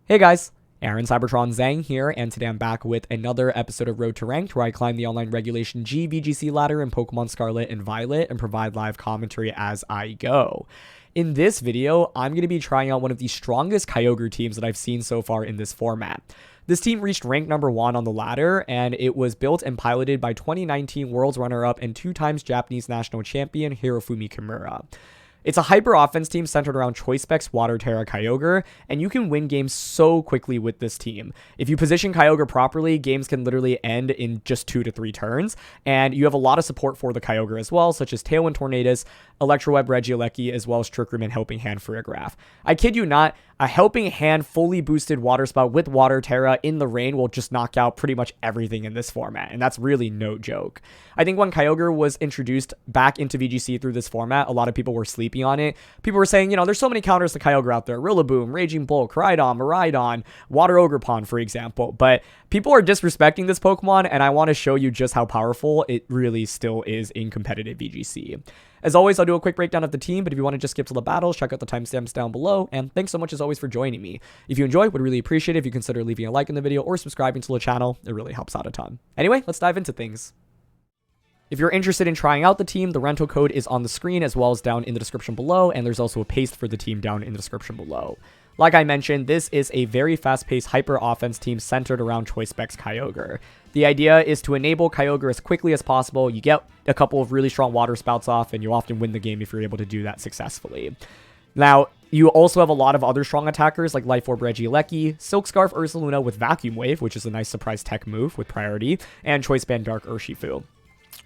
Hey guys, Aaron CybertronVGC here, and today I'm back with another episode of Road to Ranked, where I climb the online regulation G VGC ladder in Pokemon Scarlet and Violet and provide live commentary as I go. In this video, I'm going to be trying out one of the strongest Kyogre teams that I've seen so far in this format. This team reached rank number 1 on the ladder, and it was built and piloted by 2019 Worlds runner-up and 2-times Japanese national champion Hirofumi Kimura. It's a hyper offense team centered around Choice Specs, Water, Tera, Kyogre, and you can win games so quickly with this team. If you position Kyogre properly, games can literally end in just 2 to 3 turns, and you have a lot of support for the Kyogre as well, such as Tailwind Tornadus, Electroweb Regieleki, as well as Trick Room and Helping Hand Farigiraf. I kid you not, a Helping Hand fully boosted Water Spout with Water Tera in the rain will just knock out pretty much everything in this format, and that's really no joke. I think when Kyogre was introduced back into VGC through this format, a lot of people were sleeping on it. People were saying, there's so many counters to Kyogre out there. Rillaboom, Raging Bull, Koraidon, Miraidon, Water Ogerpon, for example. But people are disrespecting this Pokemon, and I want to show you just how powerful it really still is in competitive VGC. As always, I'll do a quick breakdown of the team, but if you want to just skip to the battles, check out the timestamps down below, and thanks so much as always for joining me. If you enjoy, would really appreciate it if you consider leaving a like in the video or subscribing to the channel. It really helps out a ton. Anyway, let's dive into things. If you're interested in trying out the team, the rental code is on the screen as well as down in the description below, and there's also a paste for the team down in the description below. Like I mentioned, this is a very fast-paced hyper offense team centered around Choice Specs Kyogre. The idea is to enable Kyogre as quickly as possible. You get a couple of really strong water spouts off, and you often win the game if you're able to do that successfully. Now, you also have a lot of other strong attackers like Life Orb Regieleki, Silk Scarf Ursaluna with Vacuum Wave, which is a nice surprise tech move with priority, and Choice Band Dark Urshifu.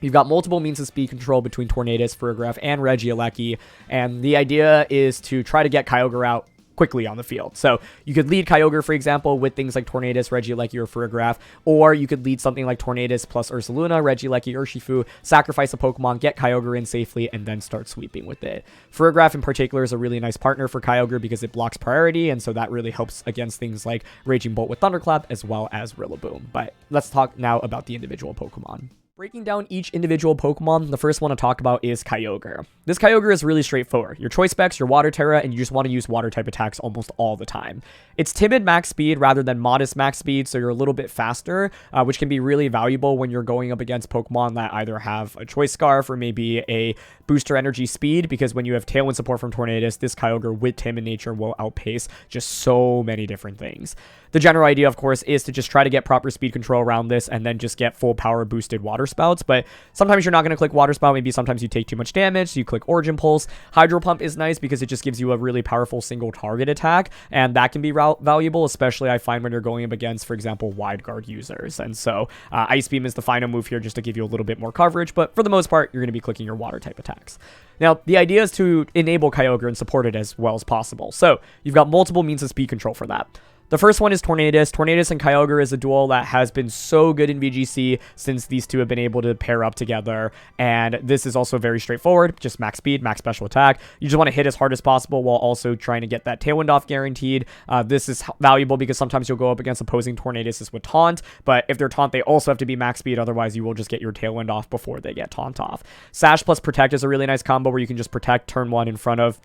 You've got multiple means of speed control between Tornadus, Farigiraf, and Regieleki, and the idea is to try to get Kyogre out quickly on the field. So you could lead Kyogre, for example, with things like Tornadus, Regieleki, or Farigiraf, or you could lead something like Tornadus plus Ursaluna, Regieleki, Urshifu, sacrifice a Pokemon, get Kyogre in safely, and then start sweeping with it. Farigiraf in particular is a really nice partner for Kyogre because it blocks priority, and so that really helps against things like Raging Bolt with Thunderclap as well as Rillaboom. But let's talk now about the individual Pokemon. Breaking down each individual Pokemon, the first one to talk about is Kyogre. This Kyogre is really straightforward. Your Choice Specs, your Water Tera, and you just want to use Water type attacks almost all the time. It's timid max speed rather than modest max speed, so you're a little bit faster, which can be really valuable when you're going up against Pokemon that either have a Choice Scarf or maybe a booster energy speed, because when you have Tailwind support from Tornadus, this Kyogre with timid nature will outpace just so many different things. The general idea, of course, is to just try to get proper speed control around this and then just get full power boosted Water Spouts, but sometimes you're not going to click Water Spout, maybe sometimes you take too much damage, so you click Origin Pulse. Hydro Pump is nice because it just gives you a really powerful single target attack, and that can be valuable, especially I find when you're going up against, for example, wide guard users. And so Ice Beam is the final move here just to give you a little bit more coverage, but for the most part, you're going to be clicking your Water type attacks. Now, the idea is to enable Kyogre and support it as well as possible, so you've got multiple means of speed control for that. The first one is Tornadus. Tornadus and Kyogre is a duel that has been so good in VGC since these two have been able to pair up together, and this is also very straightforward, just max speed, max special attack. You just want to hit as hard as possible while also trying to get that Tailwind off guaranteed. This is valuable because sometimes you'll go up against opposing Tornaduses with Taunt, but if they're Taunt, they also have to be max speed, otherwise you will just get your Tailwind off before they get Taunt off. Sash plus Protect is a really nice combo where you can just Protect turn 1 in front of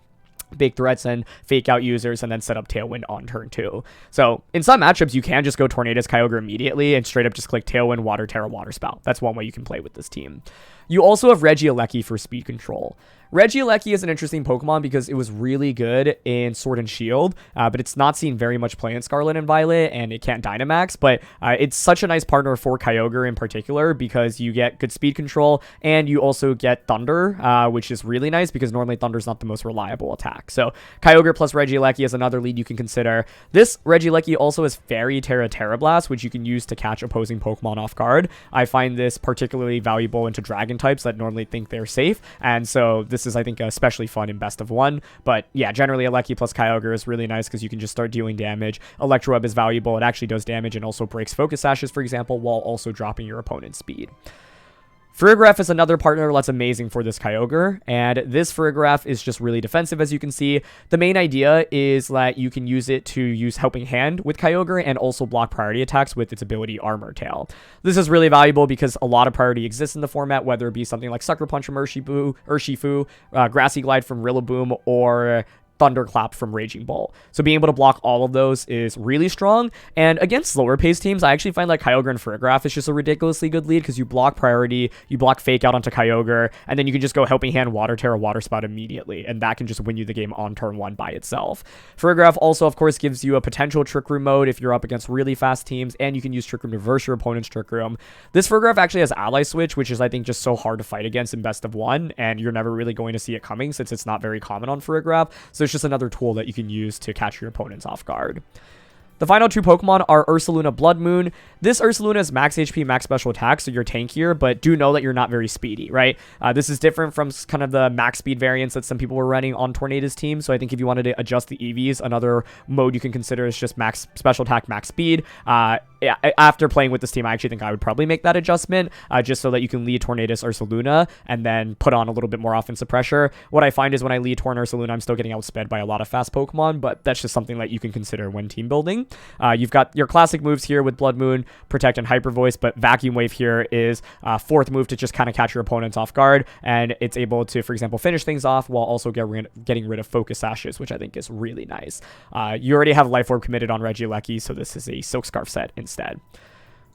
big threats and fake out users and then set up Tailwind on turn 2. So in some matchups, you can just go Tornadus Kyogre immediately and straight up just click Tailwind, Water Tera, Water Spout. That's one way you can play with this team. You also have Regieleki for speed control. Regieleki is an interesting Pokemon because it was really good in Sword and Shield, but it's not seen very much play in Scarlet and Violet, and it can't Dynamax, but it's such a nice partner for Kyogre in particular because you get good speed control, and you also get Thunder, which is really nice because normally Thunder's not the most reliable attack. So Kyogre plus Regieleki is another lead you can consider. This Regieleki also has Fairy Tera Tera Blast, which you can use to catch opposing Pokemon off guard. I find this particularly valuable into Dragon types that normally think they're safe, and so this is, I think, especially fun in best of 1. But yeah, generally Eleki plus Kyogre is really nice because you can just start dealing damage. Electroweb is valuable. It actually does damage and also breaks Focus Sashes, for example, while also dropping your opponent's speed. Farigiraf is another partner that's amazing for this Kyogre, and this Farigiraf is just really defensive, as you can see. The main idea is that you can use it to use Helping Hand with Kyogre and also block priority attacks with its ability Armor Tail. This is really valuable because a lot of priority exists in the format, whether it be something like Sucker Punch from Urshifu, Grassy Glide from Rillaboom, or Thunderclap from Raging Bolt. So being able to block all of those is really strong. And against slower paced teams, I actually find like Kyogre and Farigiraf is just a ridiculously good lead because you block priority, you block fake out onto Kyogre, and then you can just go Helping Hand, Water Tera, Water Spout immediately, and that can just win you the game on turn 1 by itself. Farigiraf also, of course, gives you a potential Trick Room mode if you're up against really fast teams, and you can use Trick Room to reverse your opponent's Trick Room. This Farigiraf actually has Ally Switch, which is, I think, just so hard to fight against in best of 1, and you're never really going to see it coming since it's not very common on Farigiraf, so it's just another tool that you can use to catch your opponents off guard. The final 2 Pokemon are Ursaluna Blood Moon. This Ursaluna is max HP, max special attack, so you're tankier, but do know that you're not very speedy, right? This is different from kind of the max speed variants that some people were running on Tornadus team, so I think if you wanted to adjust the EVs, another mode you can consider is just max special attack, max speed. After playing with this team, I actually think I would probably make that adjustment, just so that you can lead Tornadus Ursaluna and then put on a little bit more offensive pressure. What I find is when I lead Torn Ursaluna, I'm still getting outsped by a lot of fast Pokemon, but that's just something that you can consider when team building. You've got your classic moves here with Blood Moon, Protect, and Hyper Voice, but Vacuum Wave here is 4th move to just kind of catch your opponents off guard, and it's able to, for example, finish things off while also getting rid of Focus Sashes, which I think is really nice. You already have Life Orb committed on Regieleki, so this is a Silk Scarf set instead.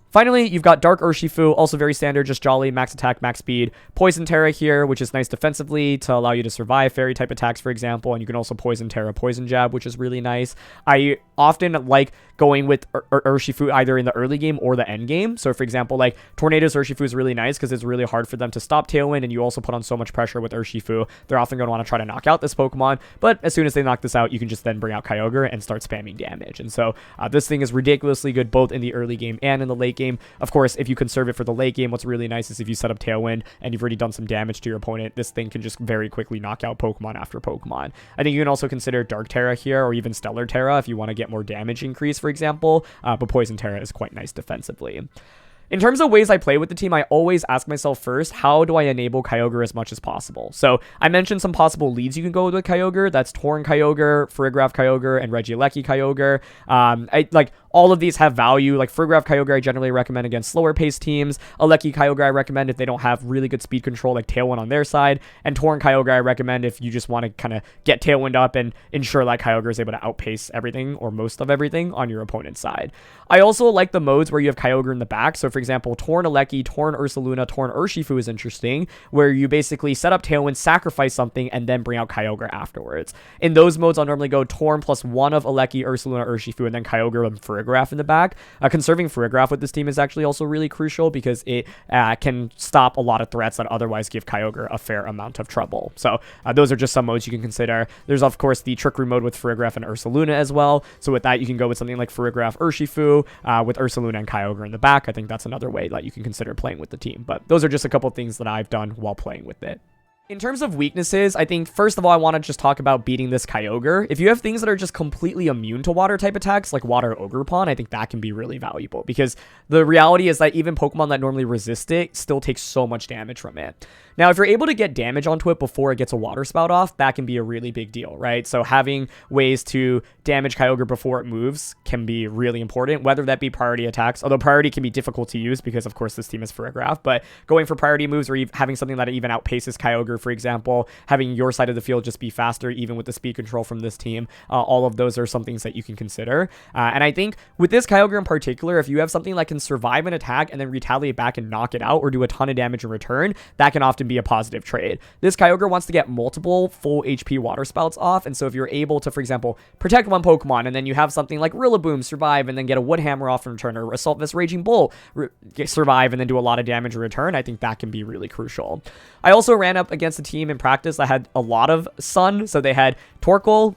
Finally, you've got Dark Urshifu, also very standard, just jolly, max attack, max speed. Poison Tera here, which is nice defensively to allow you to survive fairy type attacks, for example, and you can also Poison Tera, Poison Jab, which is really nice. I often like going with Urshifu either in the early game or the end game. So, for example, like Tornadus Urshifu is really nice because it's really hard for them to stop Tailwind, and you also put on so much pressure with Urshifu. They're often going to want to try to knock out this Pokemon, but as soon as they knock this out, you can just then bring out Kyogre and start spamming damage. And so this thing is ridiculously good both in the early game and in the late game. Of course, if you conserve it for the late game, what's really nice is if you set up Tailwind and you've already done some damage to your opponent, this thing can just very quickly knock out Pokemon after Pokemon. I think you can also consider Dark Tera here or even Stellar Tera if you want to get more damage increase, for example, but Poison Tera is quite nice defensively. In terms of ways I play with the team, I always ask myself first, how do I enable Kyogre as much as possible? So I mentioned some possible leads you can go with Kyogre. That's Torn Kyogre, Farigiraf Kyogre, and Regieleki Kyogre. All of these have value. Like Farigiraf Kyogre, I generally recommend against slower paced teams. Eleki Kyogre, I recommend if they don't have really good speed control, like Tailwind on their side. And Torn Kyogre, I recommend if you just want to kind of get Tailwind up and ensure that Kyogre is able to outpace everything or most of everything on your opponent's side. I also like the modes where you have Kyogre in the back. So for example, Torn Eleki, Torn Ursaluna, Torn Urshifu is interesting, where you basically set up Tailwind, sacrifice something, and then bring out Kyogre afterwards. In those modes, I'll normally go Torn plus 1 of Eleki, Ursaluna, Urshifu, and then Kyogre and Farigiraf in the back. Conserving Farigiraf with this team is actually also really crucial because it can stop a lot of threats that otherwise give Kyogre a fair amount of trouble. So those are just some modes you can consider. There's of course the Trick Room mode with Farigiraf and Ursaluna as well. So with that, you can go with something like Farigiraf Urshifu with Ursaluna and Kyogre in the back. I think that's another way that you can consider playing with the team. But those are just a couple of things that I've done while playing with it. In terms of weaknesses, I think, first of all, I want to just talk about beating this Kyogre. If you have things that are just completely immune to water type attacks, like Water Ogerpon, I think that can be really valuable because the reality is that even Pokemon that normally resist it still take so much damage from it. Now, if you're able to get damage onto it before it gets a Water Spout off, that can be a really big deal, right? So having ways to damage Kyogre before it moves can be really important, whether that be priority attacks, although priority can be difficult to use because, of course, this team is Farigiraf, but going for priority moves or having something that even outpaces Kyogre, for example, having your side of the field just be faster, even with the speed control from this team, all of those are some things that you can consider. And I think with this Kyogre in particular, if you have something that can survive an attack and then retaliate back and knock it out or do a ton of damage in return, that can often be a positive trade. This Kyogre wants to get multiple full HP Water Spouts off, and so if you're able to, for example, protect one Pokemon and then you have something like Rillaboom survive and then get a Wood Hammer off in return, or Assault Vest Raging Bolt survive and then do a lot of damage in return, I think that can be really crucial. I also ran up against a team in practice that had a lot of Sun, so they had Torkoal,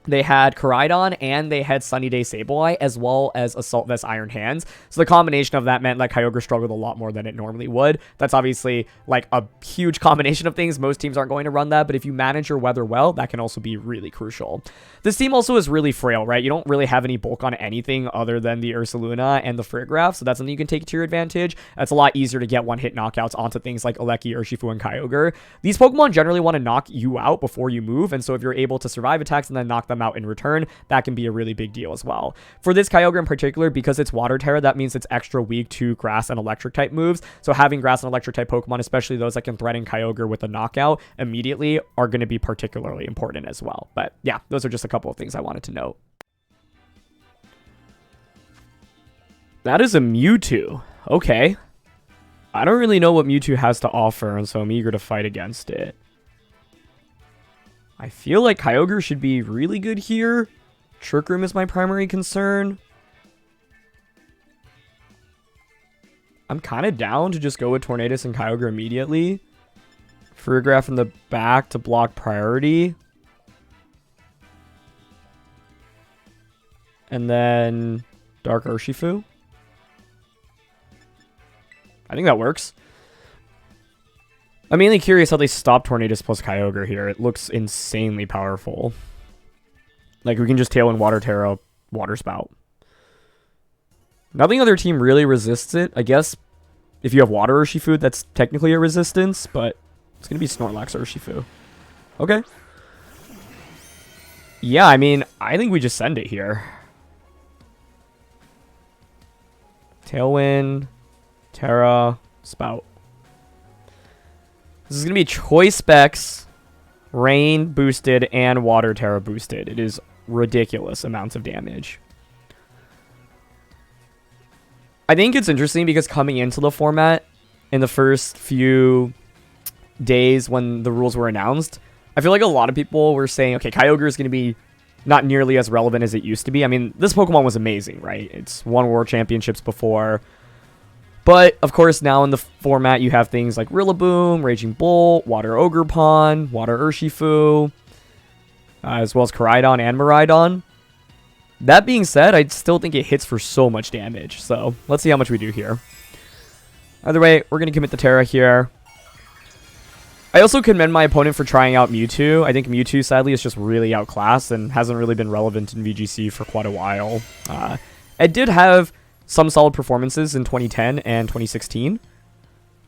they had Koraidon, and they had Sunny Day Sableye, as well as Assault Vest Iron Hands. So the combination of that meant that Kyogre struggled a lot more than it normally would. That's obviously like a huge combination of things. Most teams aren't going to run that, but if you manage your weather well, that can also be really crucial. This team also is really frail, right? You don't really have any bulk on anything other than the Ursaluna and the Farigiraf, so that's something you can take to your advantage. It's a lot easier to get one-hit knockouts onto things like Eleki, Urshifu, and Kyogre. These Pokemon generally want to knock you out before you move, and so if you're able to survive attacks and then knock them come out in return, that can be a really big deal as well. For this Kyogre in particular, because it's Water Tera, that means it's extra weak to Grass and Electric type moves. So having Grass and Electric type Pokemon, especially those that can threaten Kyogre with a knockout immediately, are going to be particularly important as well. But yeah, those are just a couple of things I wanted to note. That is a Mewtwo. Okay. I don't really know what Mewtwo has to offer, and so I'm eager to fight against it. I feel like Kyogre should be really good here. Trick Room is my primary concern. I'm kind of down to just go with Tornadus and Kyogre immediately. Farigiraf in the back to block priority. And then Dark Urshifu. I think that works. I'm mainly curious how they stop Tornadus plus Kyogre here. It looks insanely powerful. Like, we can just Tailwind Water Tera, Water Spout. Nothing other team really resists it. I guess if you have Water Urshifu, that's technically a resistance, but it's going to be Snorlax Urshifu. Okay. Yeah, I mean, I think we just send it here. Tailwind, Tera, Spout. This is going to be Choice Specs, Rain boosted, and Water Tera boosted. It is ridiculous amounts of damage. I think it's interesting because coming into the format in the first few days when the rules were announced, I feel like a lot of people were saying, okay, Kyogre is going to be not nearly as relevant as it used to be. I mean, this Pokemon was amazing, right? It's won World Championships before. But, of course, now in the format, you have things like Rillaboom, Raging Bull, Water Ogerpon, Water Urshifu, as well as Koraidon and Miraidon. That being said, I still think it hits for so much damage. So, let's see how much we do here. Either way, we're going to commit the Tera here. I also commend my opponent for trying out Mewtwo. I think Mewtwo, sadly, is just really outclassed and hasn't really been relevant in VGC for quite a while. It did have some solid performances in 2010 and 2016.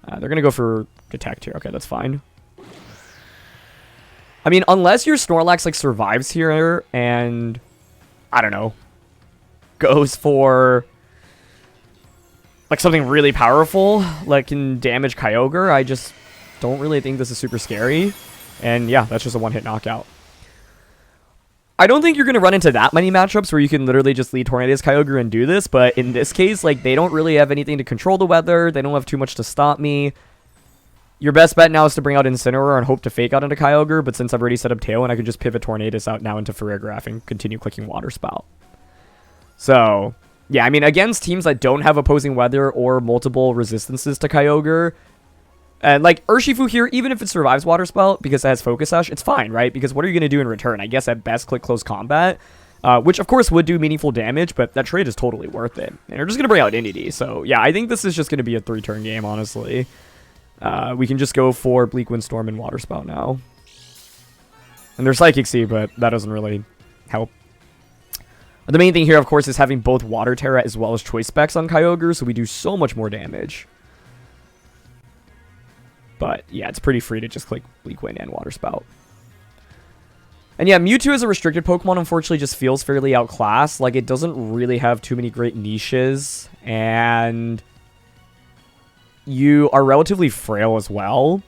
They're going to go for Detect here. Okay, that's fine. I mean, unless your Snorlax, like, survives here and, I don't know, goes for, like, something really powerful, like, can damage Kyogre, I just don't really think this is super scary. And, yeah, that's just a one-hit knockout. I don't think you're going to run into that many matchups where you can literally just lead Tornadus Kyogre and do this, but in this case, like, they don't really have anything to control the weather. They don't have too much to stop me. Your best bet now is to bring out Incineroar and hope to fake out into Kyogre, but since I've already set up Tailwind, I can just pivot Tornadus out now into Farigiraf and continue clicking Water Spout. So, yeah, I mean, against teams that don't have opposing weather or multiple resistances to Kyogre, and, like, Urshifu here, even if it survives Water Spout because it has Focus Sash, it's fine, right? Because what are you going to do in return? I guess at best click Close Combat, which, of course, would do meaningful damage, but that trade is totally worth it. And they're just going to bring out Inity. So, yeah, I think this is just going to be a 3-turn game, honestly. We can just go for Bleak Windstorm and Water Spout now. And they're Psychic Seed, but that doesn't really help. The main thing here, of course, is having both Water Tera as well as Choice Specs on Kyogre, so we do so much more damage. But, yeah, it's pretty free to just click Bleak Wind and Water Spout. And, yeah, Mewtwo as a restricted Pokemon, unfortunately, just feels fairly outclassed. Like, it doesn't really have too many great niches. And you are relatively frail as well.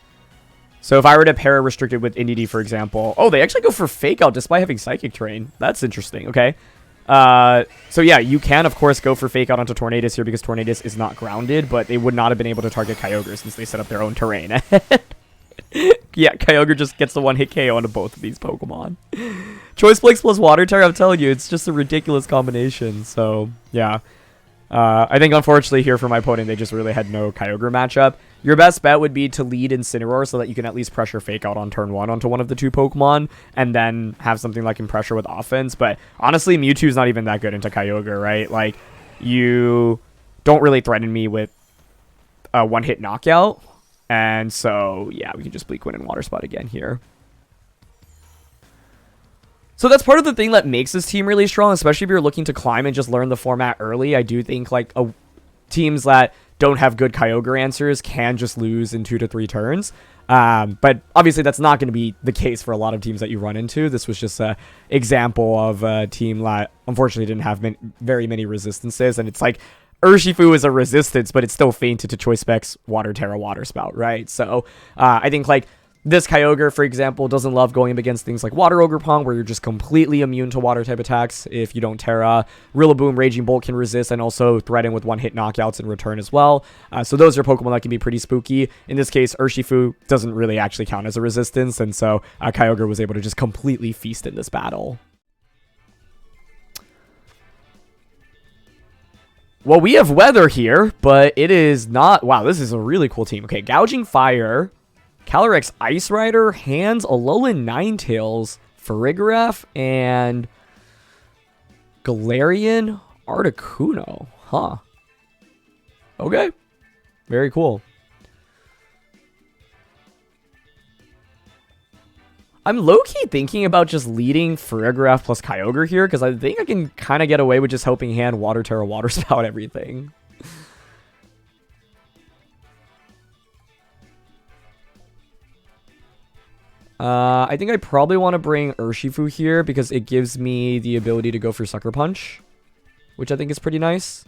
So, if I were to pair a restricted with Indeedee, for example... Oh, they actually go for Fake Out despite having Psychic Terrain. That's interesting. Okay. So yeah, you can, of course, go for Fake Out onto Tornadus here because Tornadus is not grounded, but they would not have been able to target Kyogre since they set up their own terrain. Yeah, Kyogre just gets the one-hit KO onto both of these Pokemon. Choice Specs plus Water Tera, I'm telling you, it's just a ridiculous combination. So, yeah. I think, unfortunately, here for my opponent, they just really had no Kyogre matchup. Your best bet would be to lead Incineroar so that you can at least pressure Fake Out on turn 1 onto one of the two Pokemon, and then have something that can pressure with offense. But, honestly, Mewtwo's not even that good into Kyogre, right? Like, you don't really threaten me with a one-hit knockout. And so, yeah, we can just Bleak Wind and Water Spout again here. So that's part of the thing that makes this team really strong, especially if you're looking to climb and just learn the format early. I do think, like, teams that don't have good Kyogre answers can just lose in 2 to 3 turns. But obviously that's not going to be the case for a lot of teams that you run into. This was just an example of a team that unfortunately didn't have very many resistances. And it's like Urshifu is a resistance, but it's still fainted to Choice Specs, Water Tera, Water Spout, right? So I think like this Kyogre, for example, doesn't love going up against things like Water Ogerpong, where you're just completely immune to water type attacks if you don't Tera. Rillaboom, Raging Bolt can resist and also threaten with one-hit knockouts in return as well. So those are Pokemon that can be pretty spooky. In this case, Urshifu doesn't really actually count as a resistance, and so Kyogre was able to just completely feast in this battle. Well, we have weather here, but it is not... Wow, this is a really cool team. Okay, Gouging Fire... Calyrex Ice Rider, Hands, Alolan Ninetales, Farigiraf, and Galarian Articuno. Huh. Okay. Very cool. I'm low-key thinking about just leading Farigiraf plus Kyogre here, because I think I can kind of get away with just Helping Hand, Water Tera, Water Spout, everything. I think I probably want to bring Urshifu here because it gives me the ability to go for Sucker Punch, which I think is pretty nice.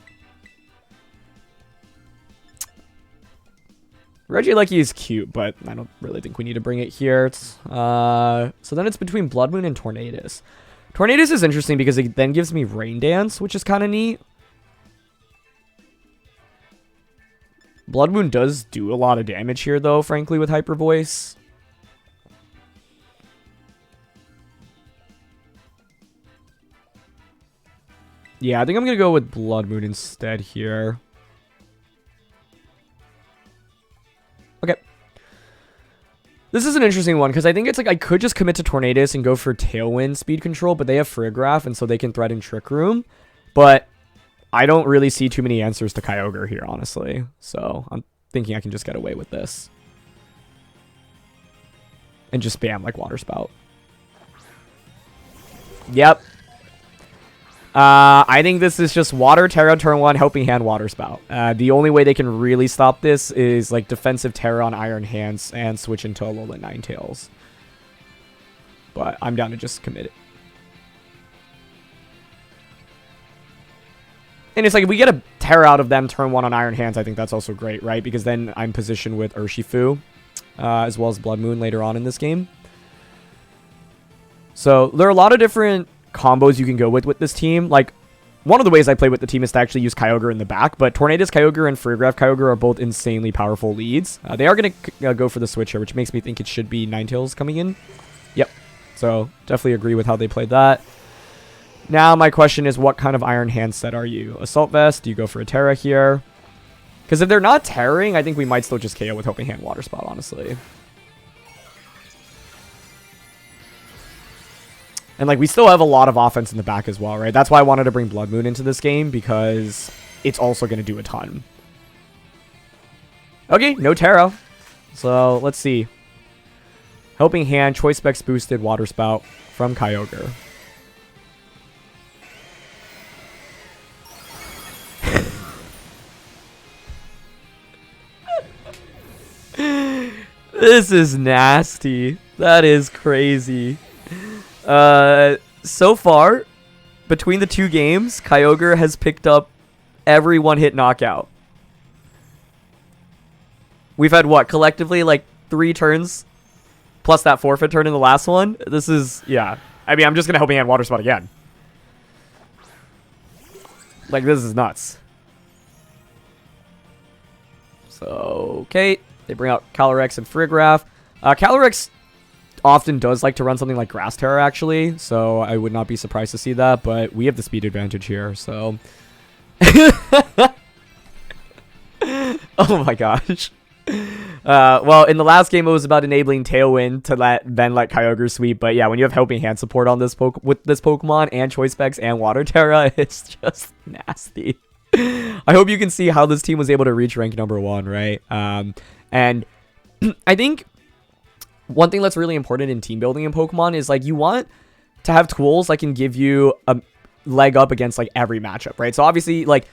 Regieleki is cute, but I don't really think we need to bring it here. So then it's between Blood Moon and Tornadus. Tornadus is interesting because it then gives me Rain Dance, which is kind of neat. Blood Moon does do a lot of damage here, though, frankly, with Hyper Voice. Yeah, I think I'm going to go with Blood Moon instead here. Okay. This is an interesting one, because I think it's like I could just commit to Tornadus and go for Tailwind speed control, but they have Farigiraf, and so they can threaten Trick Room. But I don't really see too many answers to Kyogre here, honestly. So I'm thinking I can just get away with this. And just spam like Water Spout. Yep. I think this is just Water Tera turn 1, Helping Hand, Water Spout. The only way they can really stop this is like defensive Tera on Iron Hands and switch into Alolan Ninetales. But I'm down to just commit it. And it's like if we get a Tera out of them turn 1 on Iron Hands, I think that's also great, right? Because then I'm positioned with Urshifu as well as Blood Moon later on in this game. So there are a lot of different combos you can go with this team. Like, one of the ways I play with the team is to actually use Kyogre in the back, but Tornadus Kyogre and Farigiraf Kyogre are both insanely powerful leads. They are going to go for the switch here, which makes me think it should be Ninetales coming in. Yep. So, definitely agree with how they played that. Now, my question is, what kind of Iron Hand set are you? Assault Vest? Do you go for a Tera here? Because if they're not Terraing, I think we might still just KO with Helping Hand, Water Spout, honestly. And, like, we still have a lot of offense in the back as well, right? That's why I wanted to bring Blood Moon into this game, because it's also going to do a ton. Okay, no Tera. So, let's see. Helping Hand, Choice Specs boosted, Water Spout from Kyogre. This is nasty. That is crazy. So far, between the two games, Kyogre has picked up every one-hit knockout. We've had, what, collectively, like, 3 turns, plus that forfeit turn in the last one? This is, yeah. I mean, I'm just going to Helping Hand Water Spout again. Like, this is nuts. So, okay. They bring out Calyrex and Farigiraf. Calyrex often does like to run something like Grass Terror, actually, so I would not be surprised to see that, but we have the speed advantage here, so... Oh my gosh. Well, in the last game, it was about enabling Tailwind to let Kyogre sweep, but yeah, when you have Helping Hand support on this with this Pokemon, and Choice Specs and Water Tera, it's just nasty. I hope you can see how this team was able to reach rank number 1, right? And I think one thing that's really important in team building in Pokemon is, like, you want to have tools that can give you a leg up against, like, every matchup, right? So obviously, like,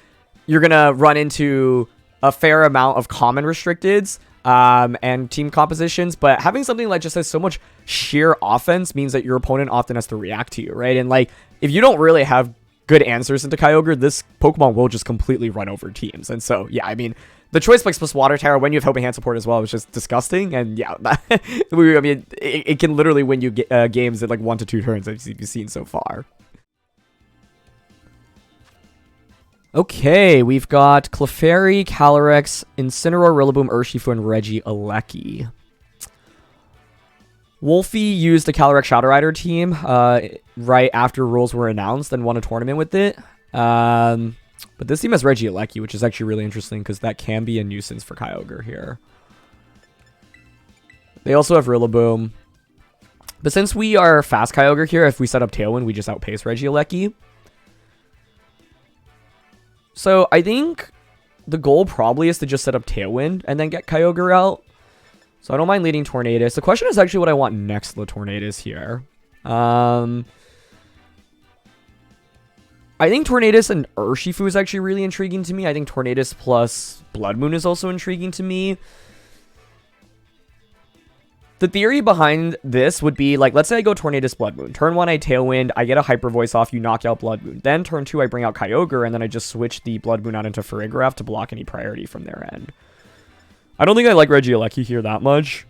you're gonna run into a fair amount of common restricteds, and team compositions, but having something that just has so much sheer offense means that your opponent often has to react to you, right? And like, if you don't really have good answers into Kyogre, this Pokemon will just completely run over teams. And so, yeah, I mean, the Choice Spikes plus Water Tera when you have Helping Hand support as well is just disgusting. And yeah, I mean, it can literally win you games in like 1 to 2 turns, as you've seen so far. Okay, we've got Clefairy, Calyrex, Incineroar, Rillaboom, Urshifu, and Regieleki. Wolfie used the Calyrex Shadow Rider team right after rules were announced and won a tournament with it. But this team has Regieleki, which is actually really interesting because that can be a nuisance for Kyogre here. They also have Rillaboom. But since we are fast Kyogre here, if we set up Tailwind, we just outpace Regieleki. So I think the goal probably is to just set up Tailwind and then get Kyogre out. So I don't mind leading Tornadus. The question is actually what I want next to the Tornadus here. I think Tornadus and Urshifu is actually really intriguing to me. I think Tornadus plus Blood Moon is also intriguing to me. The theory behind this would be, like, let's say I go Tornadus Blood Moon. Turn 1, I Tailwind, I get a Hyper Voice off, you knock out Blood Moon. Then turn 2, I bring out Kyogre, and then I just switch the Blood Moon out into Farigiraf to block any priority from their end. I don't think I like Regieleki here that much.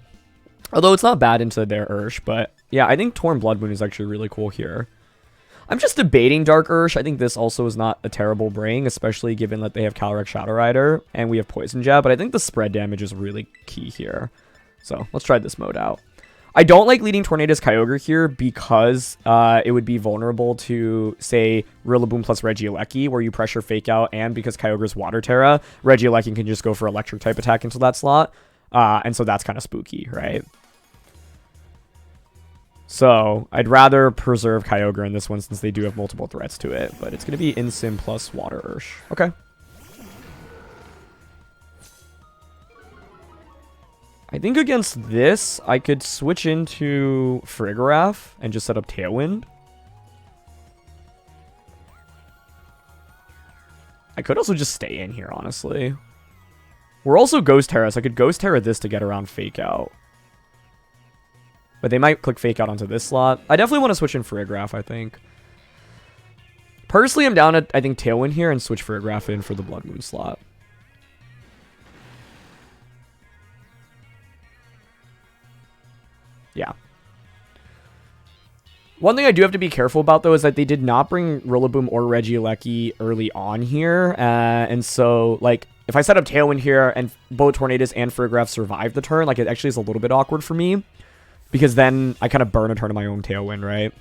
Although it's not bad into their Ursh, but yeah, I think Torn Blood Moon is actually really cool here. I'm just debating Dark Ursh. I think this also is not a terrible bring, especially given that they have Calyrex Shadow Rider and we have Poison Jab, but I think the spread damage is really key here. So let's try this mode out. I don't like leading Tornadus Kyogre here because it would be vulnerable to, say, Rillaboom plus Regieleki, where you pressure Fake Out, and because Kyogre's Water Tera, Regieleki can just go for Electric type attack into that slot. And so that's kind of spooky, right? So I'd rather preserve Kyogre in this one since they do have multiple threats to it, but it's going to be Incin plus Water Ursh. Okay. I think against this, I could switch into Farigiraf and just set up Tailwind. I could also just stay in here, honestly. We're also Ghost Tera, so I could Ghost Tera this to get around Fake Out. But they might click Fake Out onto this slot. I definitely want to switch in Farigiraf, I think. Personally, I'm down at, I think, Tailwind here and switch Farigiraf in for the Blood Moon slot. Yeah. One thing I do have to be careful about, though, is that they did not bring Rillaboom or Regieleki early on here. And so, like, if I set up Tailwind here and both Tornadus and Farigiraf survive the turn, like, it actually is a little bit awkward for me. Because then I kind of burn a turn of my own Tailwind, right?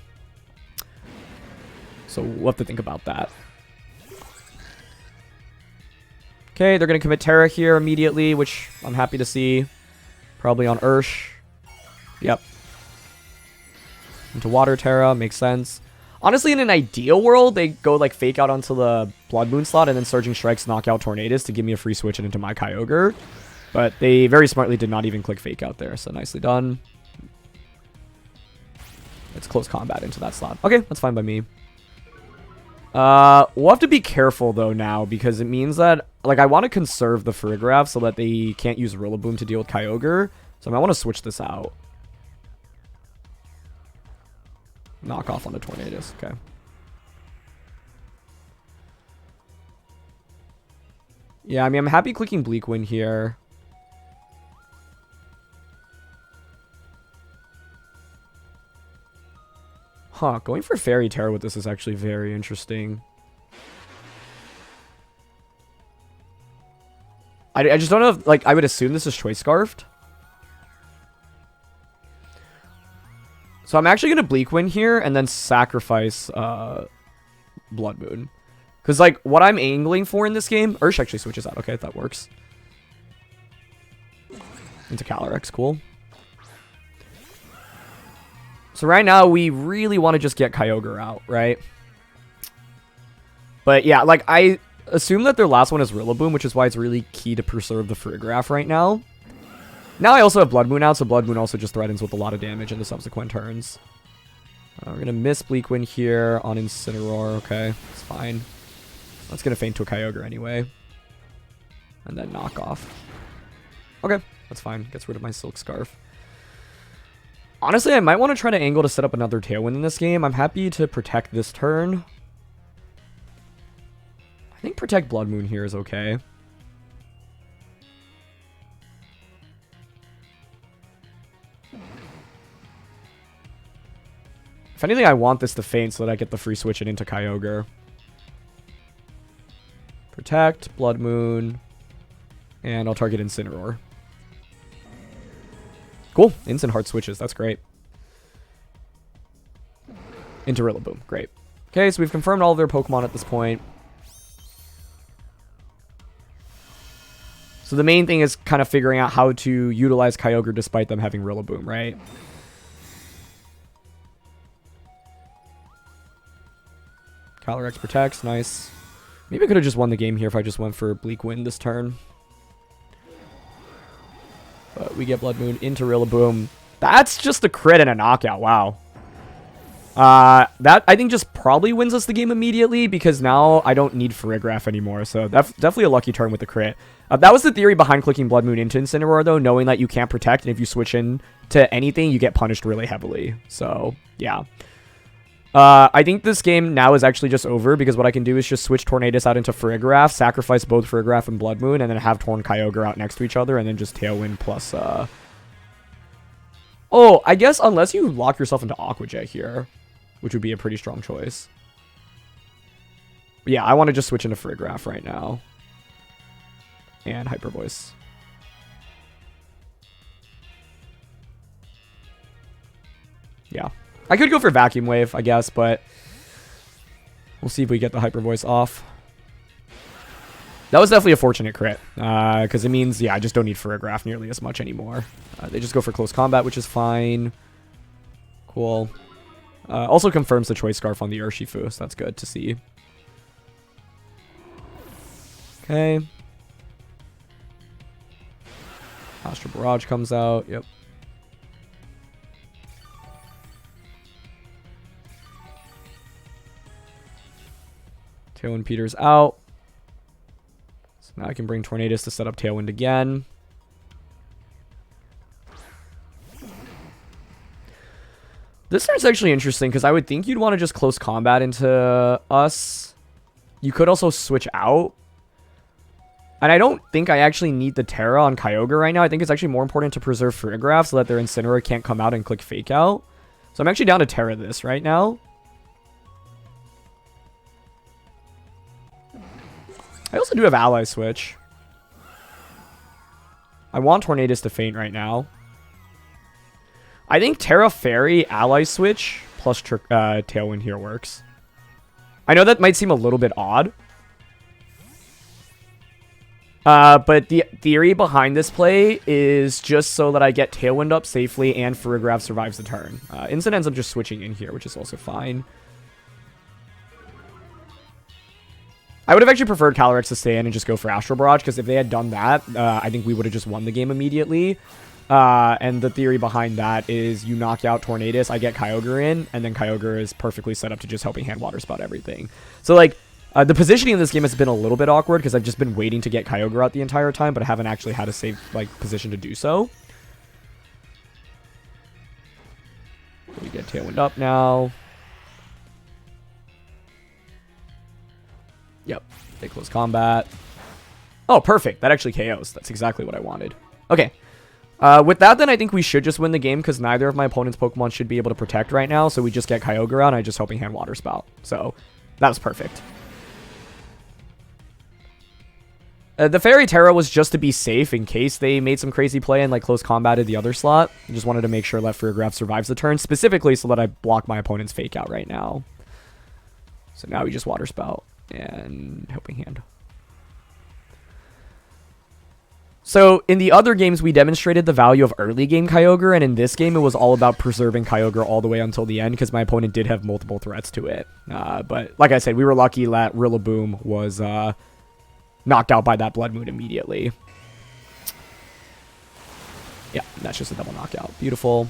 So we'll have to think about that. Okay, they're going to commit Tera here immediately, which I'm happy to see. Probably on Ursh. Yep. Into Water Tera, makes sense. Honestly, in an ideal world, they go like Fake Out onto the Blood Moon slot and then Surging Strikes knock out Tornadus to give me a free switch into my Kyogre. But they very smartly did not even click Fake Out there, so nicely done. It's close combat into that slot. Okay, that's fine by me. We'll have to be careful, though, now, because it means that, like, I want to conserve the Farigiraf so that they can't use Rillaboom to deal with Kyogre. So I might want to switch this out. Knock off on the Tornadus. Okay. Yeah, I mean, I'm happy clicking Bleak Wind here. Huh, going for Fairy Tera with this is actually very interesting. I just don't know if, like, I would assume this is Choice Scarfed. So I'm actually going to Bleak Wind here and then sacrifice Blood Moon. Because, like, what I'm angling for in this game... Ursh actually switches out. Okay, that works. Into Calyrex. Cool. So right now, we really want to just get Kyogre out, right? But yeah, like, I assume that their last one is Rillaboom, which is why it's really key to preserve the Farigiraf right now. Now I also have Blood Moon out, so Blood Moon also just threatens with a lot of damage in the subsequent turns. We're going to miss Bleak Wind here on Incineroar. Okay, it's fine. That's going to feint to a Kyogre anyway. And then knock off. Okay, that's fine. Gets rid of my Silk Scarf. Honestly, I might want to try to angle to set up another Tailwind in this game. I'm happy to protect this turn. I think protect Blood Moon here is okay. If anything, I want this to faint so that I get the free switch it into Kyogre. Protect, Blood Moon, and I'll target Incineroar. Cool. Instant Heart switches. That's great. Into Rillaboom. Great. Okay, so we've confirmed all of their Pokemon at this point. So the main thing is kind of figuring out how to utilize Kyogre despite them having Rillaboom, right? Calyrex protects. Nice. Maybe I could have just won the game here if I just went for Bleak Wind this turn. But we get Blood Moon into Rillaboom. That's just a crit and a knockout. Wow. That, I think, just probably wins us the game immediately because now I don't need Farigiraf anymore. So definitely a lucky turn with the crit. That was the theory behind clicking Blood Moon into Incineroar, though, knowing that you can't protect. And if you switch in to anything, you get punished really heavily. So, yeah. I think this game now is actually just over because what I can do is just switch Tornadus out into Farigiraf, sacrifice both Farigiraf and Blood Moon, and then have Torn Kyogre out next to each other, and then just Tailwind plus, Oh, I guess unless you lock yourself into Aqua Jet here, which would be a pretty strong choice. But yeah, I want to just switch into Farigiraf right now. And Hyper Voice. Yeah. I could go for Vacuum Wave, I guess, but we'll see if we get the Hyper Voice off. That was definitely a fortunate crit, because it means, yeah, I just don't need Farigiraf nearly as much anymore. They just go for Close Combat, which is fine. Cool. Also confirms the Choice Scarf on the Urshifu, so that's good to see. Okay. Astral Barrage comes out, yep. Tailwind Peter's out. So now I can bring Tornadus to set up Tailwind again. This turn's actually interesting because I would think you'd want to just close combat into us. You could also switch out. And I don't think I actually need the Tera on Kyogre right now. I think it's actually more important to preserve Farigiraf so that their Incineroar can't come out and click Fake Out. So I'm actually down to Tera this right now. I also do have Ally Switch. I want Tornadus to faint right now. I think Tera Fairy Ally Switch plus Tailwind here works. I know that might seem a little bit odd. But the theory behind this play is just so that I get Tailwind up safely and Farigiraf survives the turn. Instant ends up just switching in here, which is also fine. I would have actually preferred Calyrex to stay in and just go for Astral Barrage, because if they had done that, I think we would have just won the game immediately. And the theory behind that is you knock out Tornadus, I get Kyogre in, and then Kyogre is perfectly set up to just Helping Hand Water Spout everything. So, like, the positioning in this game has been a little bit awkward, because I've just been waiting to get Kyogre out the entire time, but I haven't actually had a safe, like, position to do so. We get Tailwind up now. Yep, they close combat. Oh, perfect. That actually KOs. That's exactly what I wanted. Okay. With that, then, I think we should just win the game, because neither of my opponent's Pokemon should be able to protect right now, so we just get Kyogre out, and I just Helping Hand Water Spout. So, that was perfect. The Fairy Tera was just to be safe in case they made some crazy play and, like, close combated the other slot. I just wanted to make sure that Farigiraf survives the turn, specifically so that I block my opponent's Fake Out right now. So now we just Water Spout and Helping Hand. So, in the other games, we demonstrated the value of early game Kyogre, and in this game, it was all about preserving Kyogre all the way until the end, because my opponent did have multiple threats to it. But, like I said, we were lucky that Rillaboom was knocked out by that Blood Moon immediately. Yeah, that's just a double knockout. Beautiful.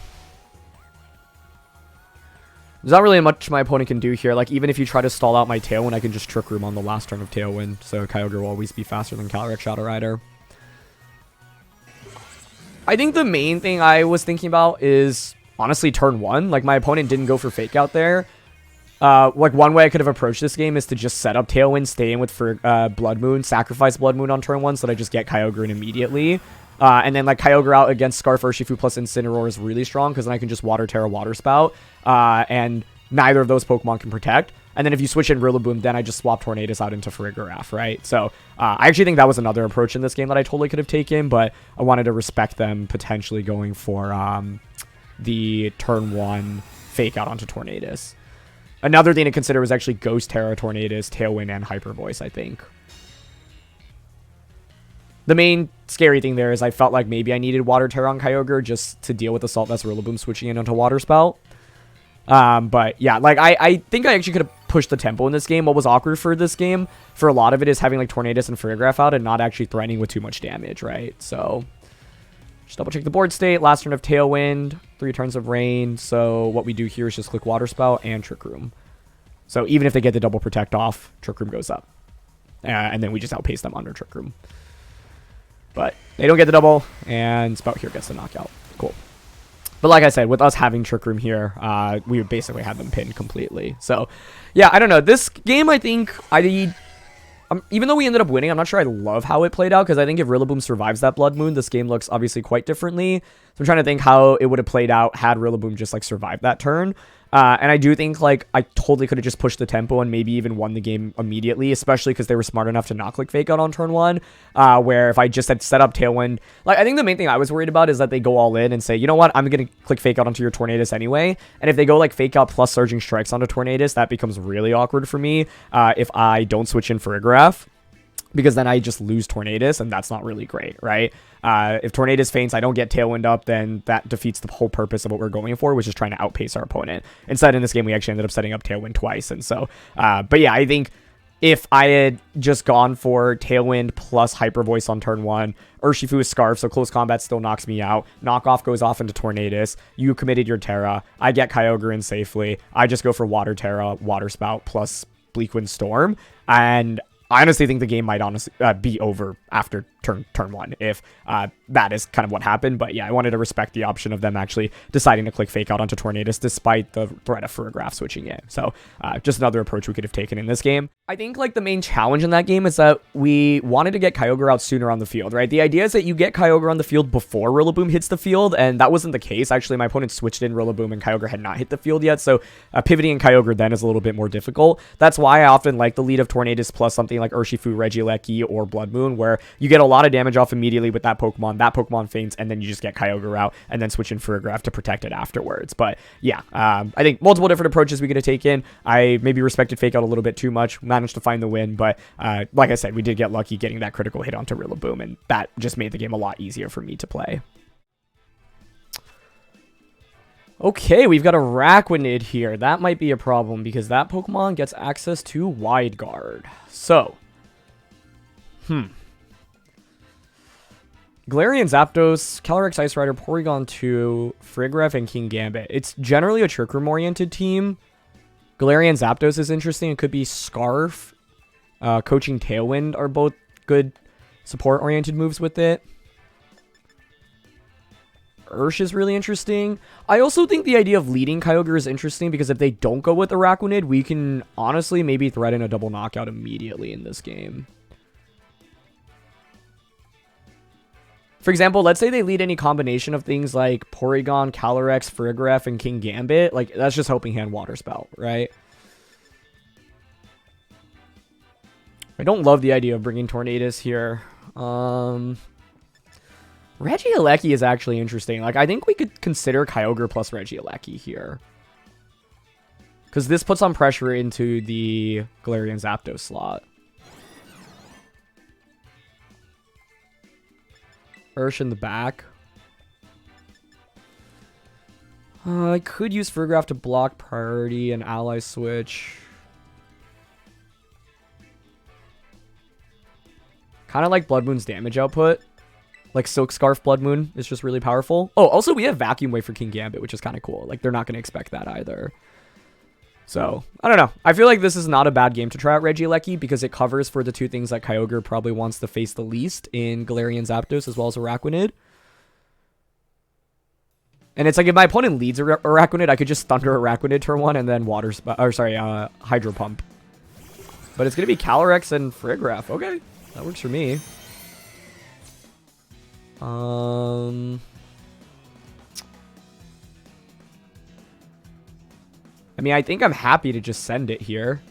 There's not really much my opponent can do here. Like, even if you try to stall out my Tailwind, I can just Trick Room on the last turn of Tailwind, so Kyogre will always be faster than Calyrex Shadow Rider. I think the main thing I was thinking about is honestly turn 1. Like, my opponent didn't go for Fake Out there. Like, one way I could have approached this game is to just set up Tailwind, stay in with Blood Moon, sacrifice Blood Moon on turn 1 so that I just get Kyogre in immediately. And then, like, Kyogre out against Scarf Urshifu plus Incineroar is really strong because then I can just Water Tera, Water Spout. And neither of those Pokemon can protect. And then if you switch in Rillaboom, then I just swap Tornadus out into Farigiraf, right? So I actually think that was another approach in this game that I totally could have taken, but I wanted to respect them potentially going for the turn 1 Fake Out onto Tornadus. Another thing to consider was actually Ghost Tera, Tornadus, Tailwind, and Hyper Voice, I think. The main scary thing there is I felt like maybe I needed Water Tera on Kyogre just to deal with Assault Vest Rillaboom switching in onto Water Spout. But yeah, like I think I actually could have pushed the tempo in this game. What was awkward for this game, for a lot of it, is having like Tornadus and Farigiraf out and not actually threatening with too much damage, right? So just double check the board state. Last turn of Tailwind, 3 turns of Rain. So what we do here is just click Water Spout and Trick Room. So even if they get the double protect off, Trick Room goes up. And then we just outpace them under Trick Room. But they don't get the double, and Spout here gets the knockout. Cool. But like I said, with us having Trick Room here, we basically had them pinned completely. So, yeah, I don't know. This game, I think, even though we ended up winning, I'm not sure I love how it played out, because I think if Rillaboom survives that Blood Moon, this game looks obviously quite differently. So I'm trying to think how it would have played out had Rillaboom just, like, survived that turn. And I do think, like, I totally could have just pushed the tempo and maybe even won the game immediately, especially because they were smart enough to not click Fake Out on turn 1, where if I just had set up Tailwind, like, I think the main thing I was worried about is that they go all in and say, you know what, I'm going to click Fake Out onto your Tornadus anyway, and if they go, like, Fake Out plus Surging Strikes onto Tornadus, that becomes really awkward for me if I don't switch in Farigiraf, because then I just lose Tornadus, and that's not really great, right? If Tornadus faints, I don't get Tailwind up, then that defeats the whole purpose of what we're going for, which is trying to outpace our opponent. Instead, in this game, we actually ended up setting up Tailwind twice, and so, but yeah, I think if I had just gone for Tailwind plus Hyper Voice on turn 1, Urshifu is Scarf, so close combat still knocks me out. Knockoff goes off into Tornadus. You committed your Tera. I get Kyogre in safely. I just go for Water Tera, Water Spout plus Bleakwind Storm, and I honestly think the game might honestly be over after turn 1 if that is kind of what happened. But yeah, I wanted to respect the option of them actually deciding to click Fake Out onto Tornadus despite the threat of Farigiraf switching in. So just another approach we could have taken in this game. I think like the main challenge in that game is that we wanted to get Kyogre out sooner on the field, right? The idea is that you get Kyogre on the field before Rillaboom hits the field, and that wasn't the case. Actually, my opponent switched in Rillaboom and Kyogre had not hit the field yet, so pivoting in Kyogre then is a little bit more difficult. That's why I often like the lead of Tornadus plus something like Urshifu, Regieleki, or Blood Moon, where you get a lot of damage off immediately with that Pokemon faints, and then you just get Kyogre out, and then switch in Farigiraf to protect it afterwards. But yeah, I think multiple different approaches we could have taken. I maybe respected Fake Out a little bit too much, managed to find the win, but like I said, we did get lucky getting that critical hit onto Rillaboom, and that just made the game a lot easier for me to play. Okay, we've got a Araquanid here. That might be a problem because that Pokemon gets access to Wide Guard. So, Galarian Zapdos, Calyrex Ice Rider, Porygon 2, Farigiraf, and King Gambit. It's generally a Trick Room oriented team. Galarian Zapdos is interesting. It could be Scarf. Coaching Tailwind are both good support oriented moves with it. Ursh is really interesting. I also think the idea of leading Kyogre is interesting because if they don't go with Araquanid, we can honestly maybe threaten a double knockout immediately in this game. For example, let's say they lead any combination of things like Porygon, Calyrex, Farigiraf, and King Gambit. Like, that's just Helping Hand Water Spout, right? I don't love the idea of bringing Tornadus here. Regieleki is actually interesting. Like, I think we could consider Kyogre plus Regieleki here, because this puts on pressure into the Galarian Zapdos slot. Ursh in the back. I could use Farigiraf to block priority and ally switch. Kind of like Blood Moon's damage output. Like Silk Scarf Blood Moon is just really powerful. Oh, also we have Vacuum Wave for King Gambit, which is kind of cool. Like, they're not going to expect that either. So, I don't know. I feel like this is not a bad game to try out Regieleki because it covers for the two things that Kyogre probably wants to face the least in Galarian Zapdos as well as Araquanid. And it's like if my opponent leads Araquanid, I could just Thunder Araquanid turn 1 and then Hydro Pump. But it's going to be Calyrex and Farigiraf. Okay, that works for me. I mean, I think I'm happy to just send it here.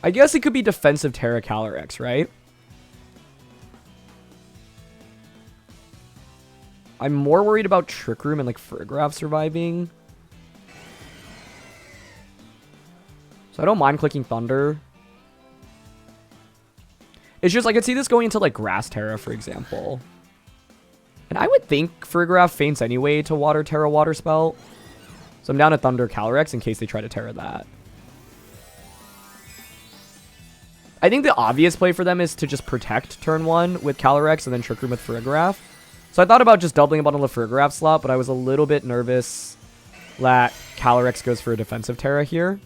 I guess it could be defensive Tera Calyrex, right? I'm more worried about Trick Room and like Farigiraf surviving. So I don't mind clicking Thunder. It's just I could see this going into like Grass Tera, for example. And I would think Farigiraf faints anyway to Water Tera Water Spell. So I'm down to Thunder Calyrex in case they try to Tera that. I think the obvious play for them is to just protect turn 1 with Calyrex and then Trick Room with Farigiraf. So I thought about just doubling up on the Farigiraf slot, but I was a little bit nervous that Calyrex goes for a defensive Tera here.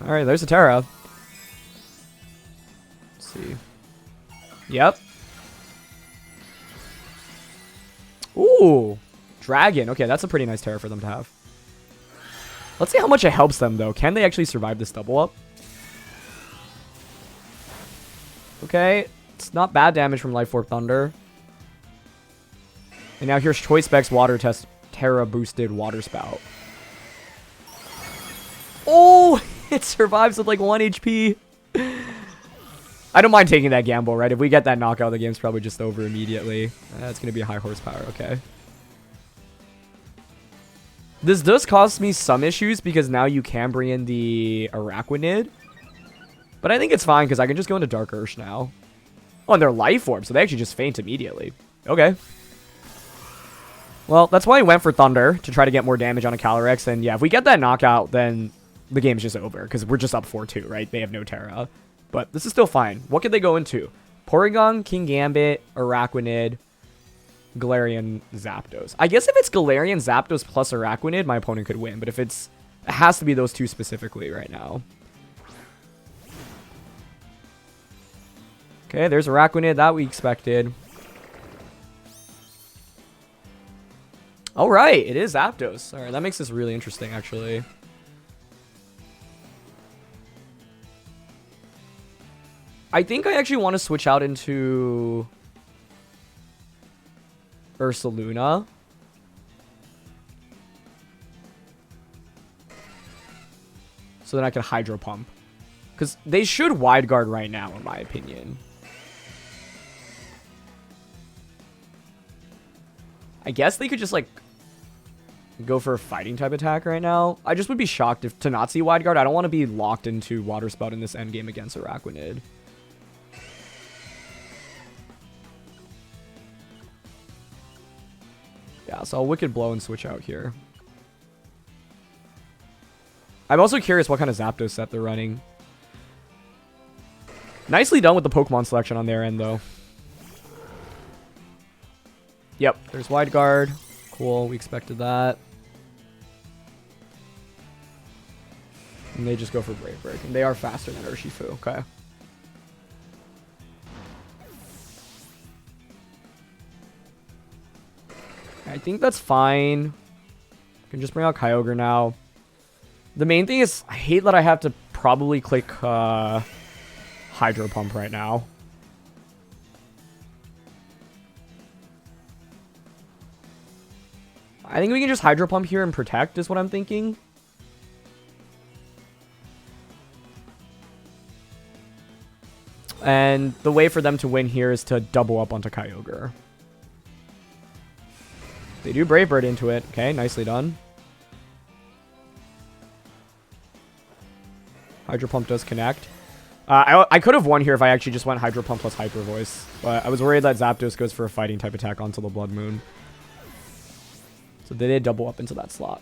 Alright, there's a Tera. Let's see. Yep. Ooh, Dragon. Okay, that's a pretty nice Tera for them to have. Let's see how much it helps them, though. Can they actually survive this double up? Okay, it's not bad damage from Life Orb Thunder. And now here's Choice Specs Water Test Tera boosted Water Spout. Oh, it survives with like 1 HP. I don't mind taking that gamble, right? If we get that knockout, the game's probably just over immediately. It's going to be a high horsepower, okay. This does cause me some issues because now you can bring in the Araquanid. But I think it's fine because I can just go into Dark Ursh now. Oh, and they're Life Orb, so they actually just faint immediately. Okay. Well, that's why I went for Thunder, to try to get more damage on a Calyrex. And yeah, if we get that knockout, then the game's just over because we're just up 4-2, right? They have no Tera. But this is still fine. What could they go into? Porygon, Kingambit, Araquanid, Galarian, Zapdos. I guess if it's Galarian, Zapdos plus Araquanid, my opponent could win. But if it has to be those two specifically right now. Okay, there's Araquanid. That we expected. Alright, it is Zapdos. Alright, that makes this really interesting, actually. I think I actually want to switch out into Ursaluna. So then I can Hydro Pump. Because they should Wide Guard right now, in my opinion. I guess they could just, like, go for a fighting type attack right now. I just would be shocked if to not see Wide Guard. I don't want to be locked into Water Spout in this endgame against Araquanid. Yeah, so I'll Wicked Blow and switch out here. I'm also curious what kind of Zapdos set they're running. Nicely done with the Pokemon selection on their end, though. Yep, there's Wide Guard. Cool, we expected that. And they just go for Brave Break. And they are faster than Urshifu. Okay. I think that's fine. I can just bring out Kyogre now. The main thing is, I hate that I have to probably click Hydro Pump right now. I think we can just Hydro Pump here and protect is what I'm thinking. And the way for them to win here is to double up onto Kyogre. They do Brave Bird into it. Okay, nicely done. Hydro Pump does connect. I could have won here if I actually just went Hydro Pump plus Hyper Voice. But I was worried that Zapdos goes for a fighting type attack onto the Blood Moon. So they did double up into that slot.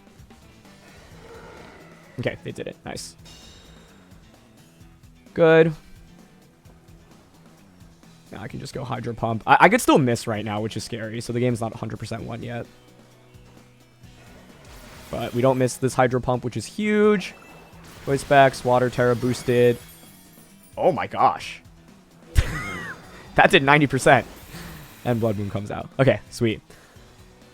Okay, they did it. Nice. Good. Now I can just go Hydro Pump. I could still miss right now, which is scary. So the game's not 100% won yet. But we don't miss this Hydro Pump, which is huge. Voice Specs, Water Tera boosted. Oh my gosh. That did 90%. And Blood Moon comes out. Okay, sweet.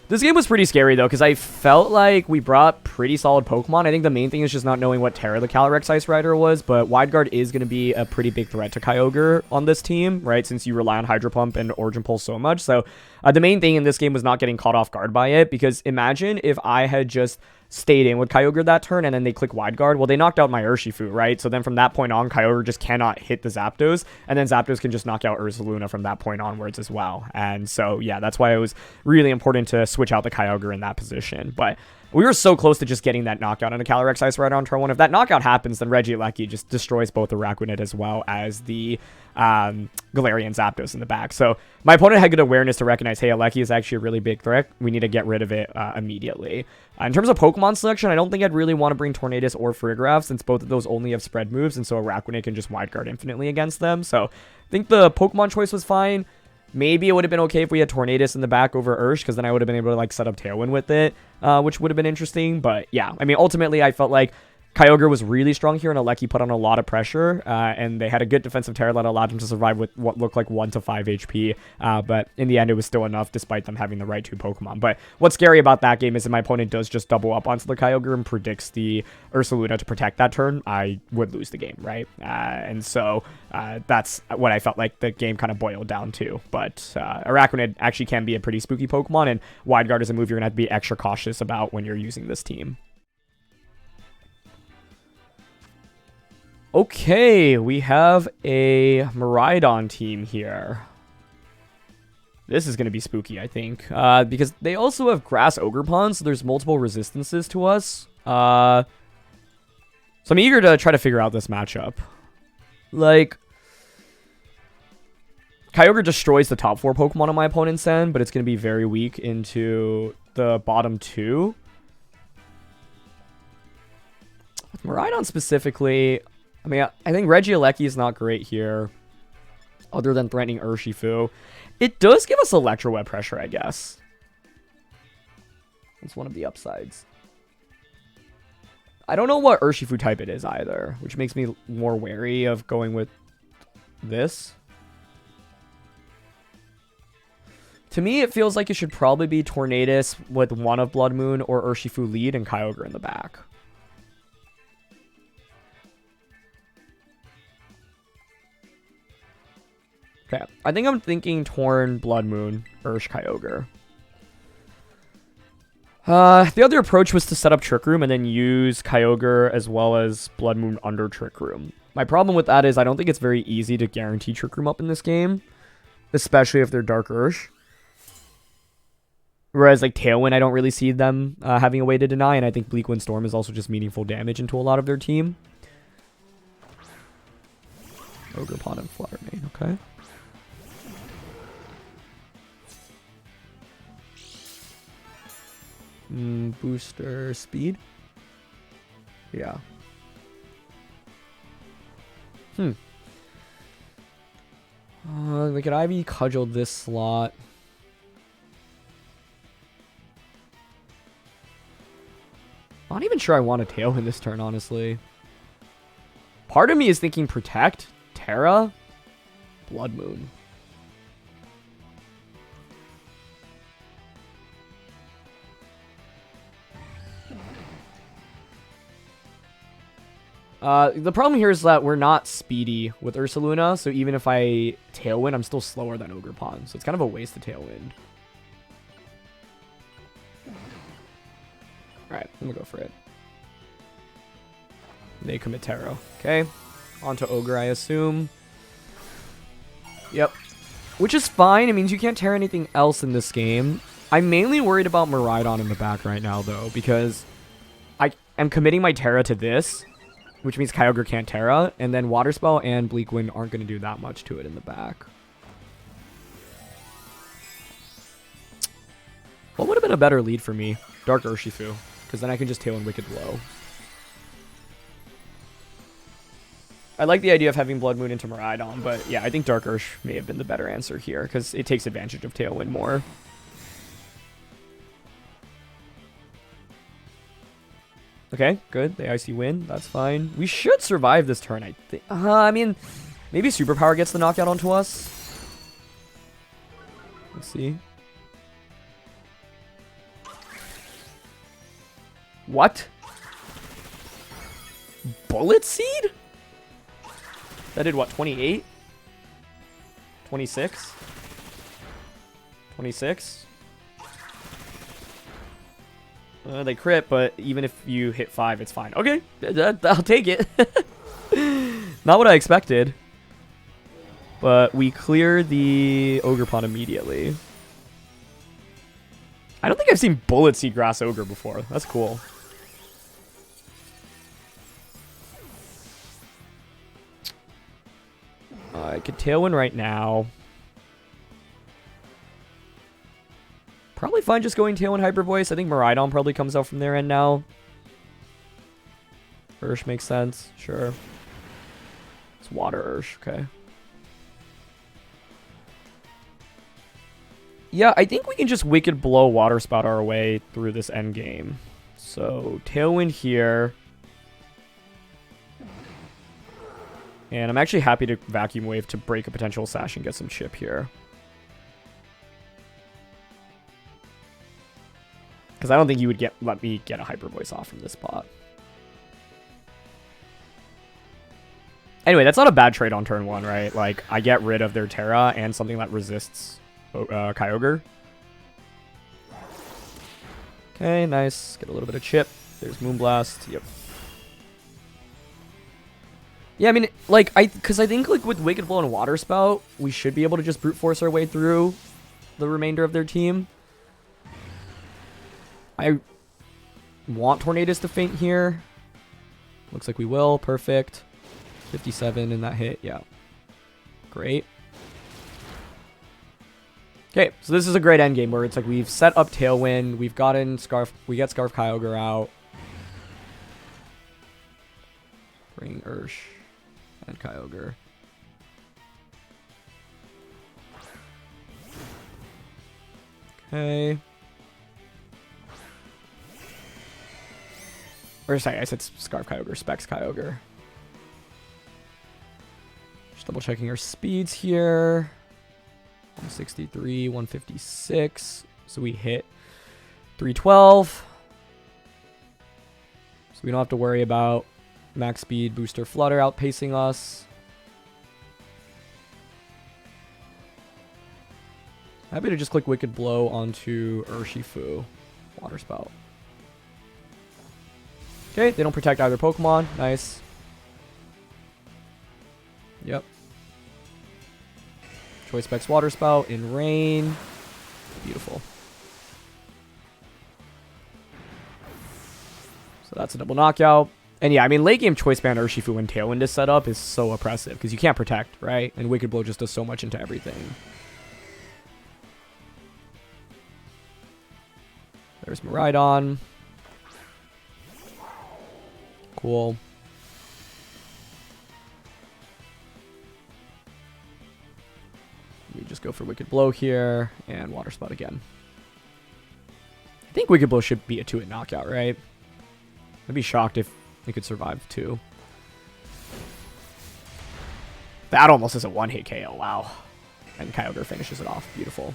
This game was pretty scary, though, because I felt like we brought pretty solid Pokemon. I think the main thing is just not knowing what Tera the Calyrex Ice Rider was, but Wide Guard is going to be a pretty big threat to Kyogre on this team, right, since you rely on Hydro Pump and Origin Pulse so much. So the main thing in this game was not getting caught off guard by it, because imagine if I had just stayed in with Kyogre that turn, and then they click Wide Guard. Well, they knocked out my Urshifu, right? So then from that point on, Kyogre just cannot hit the Zapdos, and then Zapdos can just knock out Ursaluna from that point onwards as well. And so, yeah, that's why it was really important to switch out the Kyogre in that position. But we were so close to just getting that knockout on a Calyrex Ice Rider on turn 1. If that knockout happens, then Regieleki just destroys both the Araquanid as well as the Galarian Zapdos in the back. So my opponent had good awareness to recognize, hey, Aleki is actually a really big threat. We need to get rid of it immediately. In terms of Pokemon selection, I don't think I'd really want to bring Tornadus or Farigiraf, since both of those only have spread moves, and so Araquanid can just Wide Guard infinitely against them. So I think the Pokemon choice was fine. Maybe it would have been okay if we had Tornadus in the back over Ursh, because then I would have been able to like set up Tailwind with it, which would have been interesting. But yeah, I mean, ultimately, I felt like Kyogre was really strong here, and Aleki put on a lot of pressure, and they had a good defensive Tera that allowed them to survive with what looked like 1 to 5 HP, but in the end, it was still enough despite them having the right 2 Pokemon. But what's scary about that game is if my opponent does just double up onto the Kyogre and predicts the Ursaluna to protect that turn, I would lose the game, right? And so that's what I felt like the game kind of boiled down to. But Araquanid actually can be a pretty spooky Pokemon, and Wide Guard is a move you're going to have to be extra cautious about when you're using this team. Okay, we have a Miraidon team here. This is going to be spooky, I think, because they also have Grass Ogerpon, so there's multiple resistances to us. So I'm eager to try to figure out this matchup. Like, Kyogre destroys the top 4 Pokemon on my opponent's end, but it's going to be very weak into the bottom 2. With Miraidon specifically, I mean, I think Regieleki is not great here, other than threatening Urshifu. It does give us Electroweb pressure, I guess. It's one of the upsides. I don't know what Urshifu type it is either, which makes me more wary of going with this. To me, it feels like it should probably be Tornadus with one of Blood Moon or Urshifu lead and Kyogre in the back. Okay, I think I'm thinking Torn, Blood Moon, Ursh, Kyogre. The other approach was to set up Trick Room and then use Kyogre as well as Blood Moon under Trick Room. My problem with that is I don't think it's very easy to guarantee Trick Room up in this game, especially if they're Dark Ursh. Whereas like Tailwind, I don't really see them having a way to deny, and I think Bleak Wind Storm is also just meaningful damage into a lot of their team. Ogerpon and Flower Mane, okay. Booster speed. Yeah. Could Ivy cudgel this slot? I'm not even sure I want a Tailwind this turn, honestly. Part of me is thinking Protect, Tera, Blood Moon. The problem here is that we're not speedy with Ursaluna, so even if I Tailwind, I'm still slower than Ogerpon, so it's kind of a waste of Tailwind. Alright, I'm gonna go for it. They commit Tera. Okay, onto Ogre, I assume. Yep. Which is fine, it means you can't tear anything else in this game. I'm mainly worried about Miraidon in the back right now, though, because I am committing my Tera to this, which means Kyogre can't Tera, and then Water Spell and Bleak Wind aren't going to do that much to it in the back. What would have been a better lead for me? Dark Urshifu, because then I can just Tailwind Wicked Blow. I like the idea of having Blood Moon into Miraidon, but yeah, I think Dark Ursh may have been the better answer here, because it takes advantage of Tailwind more. Okay, good. They Icy win. That's fine. We should survive this turn, I think. I mean, maybe Superpower gets the knockout onto us. Let's see. What? Bullet Seed? That did what, 28? 26? 26? They crit, but even if you hit 5, it's fine. Okay, I'll take it. Not what I expected. But we clear the Ogre Pond immediately. I don't think I've seen Bullet Seed Grass Ogre before. That's cool. I could Tailwind right now. Probably fine just going Tailwind Hyper Voice. I think Miraidon probably comes out from their end now. Ursh makes sense. Sure. It's Water Ursh. Okay. Yeah, I think we can just Wicked Blow Water Spout our way through this end game. So, Tailwind here. And I'm actually happy to Vacuum Wave to break a potential Sash and get some chip here. Because I don't think you would let me get a Hyper Voice off from this spot. Anyway, that's not a bad trade on turn 1, right? Like, I get rid of their Tera and something that resists Kyogre. Okay, nice. Get a little bit of chip. There's Moonblast. Yep. Yeah, I mean, like, because I think, like, with Wicked Blow and Water Spout, we should be able to just brute force our way through the remainder of their team. I want Tornadus to faint here. Looks like we will. Perfect. 57 in that hit. Yeah. Great. Okay, so this is a great endgame where it's like we've set up Tailwind, we've gotten Scarf, we get Scarf Kyogre out. Bring Ursh and Kyogre. Okay. Or sorry, I said Scarf Kyogre, Specs Kyogre. Just double checking our speeds here. 163, 156. So we hit 312. So we don't have to worry about max speed booster Flutter outpacing us. Happy to just click Wicked Blow onto Urshifu. Water Spout. Okay, they don't protect either Pokemon. Nice. Yep. Choice Specs Water Spout in Rain. Beautiful. So that's a double knockout. And yeah, I mean, late game Choice Band Urshifu when Tailwind is set up is so oppressive because you can't protect, right? And Wicked Blow just does so much into everything. There's Miraidon. Cool. We just go for Wicked Blow here and Water Spout again. I think Wicked Blow should be a 2-hit knockout, right? I'd be shocked if it could survive 2. That almost is a 1-hit KO. Wow. And Kyogre finishes it off. Beautiful.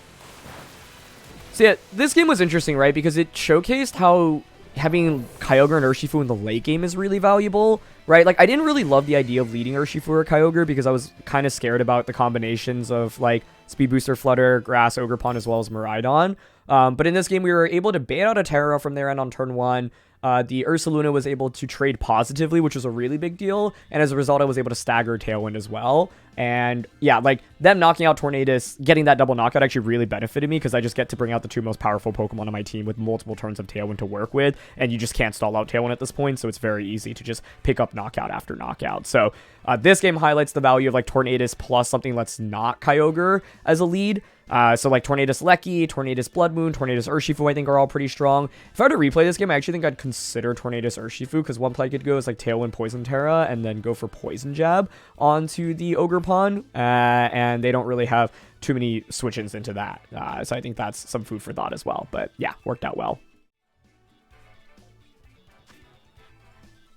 So yeah, this game was interesting, right? Because it showcased how having Kyogre and Urshifu in the late game is really valuable, right? Like, I didn't really love the idea of leading Urshifu or Kyogre because I was kind of scared about the combinations of, like, Speed Booster, Flutter, Grass, Ogre Pond, as well as Miraidon. But in this game, we were able to bait out a Tera from their end on turn 1. The Ursaluna was able to trade positively, which was a really big deal. And as a result, I was able to stagger Tailwind as well. And yeah, like them knocking out Tornadus, getting that double knockout actually really benefited me because I just get to bring out the 2 most powerful Pokemon on my team with multiple turns of Tailwind to work with. And you just can't stall out Tailwind at this point. So it's very easy to just pick up knockout after knockout. So this game highlights the value of like Tornadus plus something that's not Kyogre as a lead. So like Tornadus Lecky, Tornadus Blood Moon, Tornadus Urshifu, I think are all pretty strong. If I were to replay this game, I actually think I'd consider Tornadus Urshifu because one play I could go is like Tailwind Poison Tera and then go for Poison Jab onto the Ogre Pond. And they don't really have too many switch-ins into that. So I think that's some food for thought as well. But yeah, worked out well.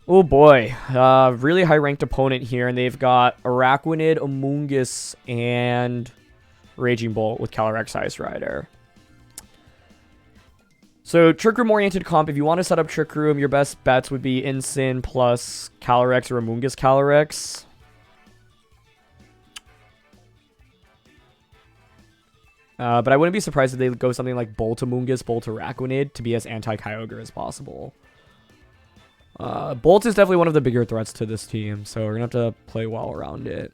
Oh boy, really high-ranked opponent here, and they've got Araquanid, Amoonguss, and Raging Bolt with Calyrex Ice Rider. So, Trick Room oriented comp, if you want to set up Trick Room, your best bets would be Incin plus Calyrex or Amoonguss Calyrex. But I wouldn't be surprised if they go something like Bolt Amoonguss, Bolt Araquanid to be as anti-Kyogre as possible. Bolt is definitely one of the bigger threats to this team, so we're going to have to play well around it.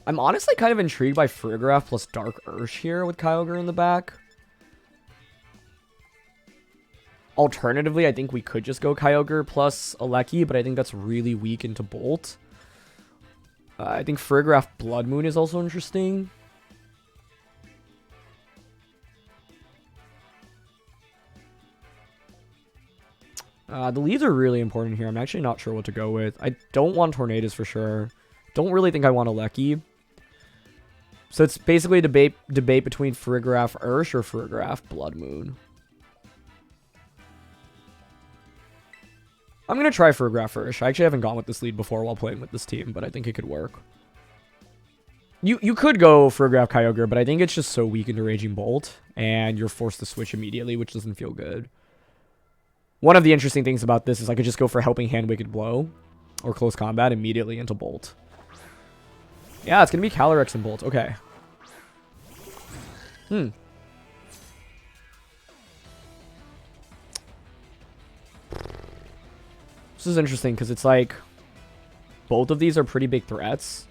I'm honestly kind of intrigued by Farigiraf plus Dark Ursh here with Kyogre in the back. Alternatively, I think we could just go Kyogre plus Regieleki, but I think that's really weak into Bolt. I think Farigiraf Blood Moon is also interesting. The leads are really important here. I'm actually not sure what to go with. I don't want Tornadus for sure. Don't really think I want Regieleki. So it's basically a debate between Farigiraf Ursh or Farigiraf Blood Moon. I'm going to try Farigiraf Ursh. I actually haven't gone with this lead before while playing with this team, but I think it could work. You could go Farigiraf Kyogre, but I think it's just so weak into Raging Bolt, and you're forced to switch immediately, which doesn't feel good. One of the interesting things about this is I could just go for Helping Hand Wicked Blow or Close Combat immediately into Bolt. Yeah, it's going to be Calyrex and Bolt. Okay. This is interesting because it's like both of these are pretty big threats.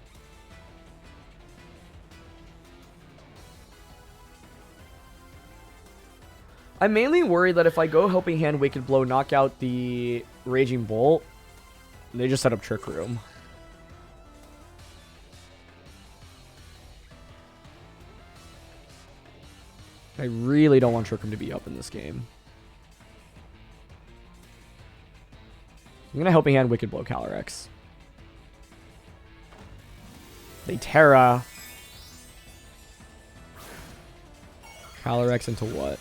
I'm mainly worried that if I go Helping Hand, Wicked Blow, knock out the Raging Bolt, they just set up Trick Room. I really don't want Trick Room to be up in this game. I'm going to Helping Hand, Wicked Blow, Calyrex. They Tera. Calyrex into what?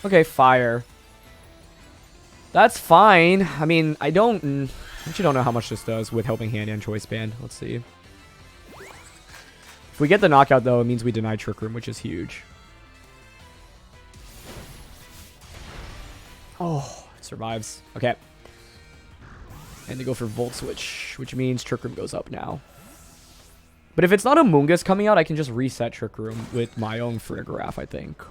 Okay, Fire. That's fine. I mean, I actually don't know how much this does with Helping Hand and Choice Band. Let's see. If we get the knockout, though, it means we deny Trick Room, which is huge. Oh, it survives. Okay. And they go for Volt Switch, which means Trick Room goes up now. But if it's not Amoonguss coming out, I can just reset Trick Room with my own Farigiraf, I think.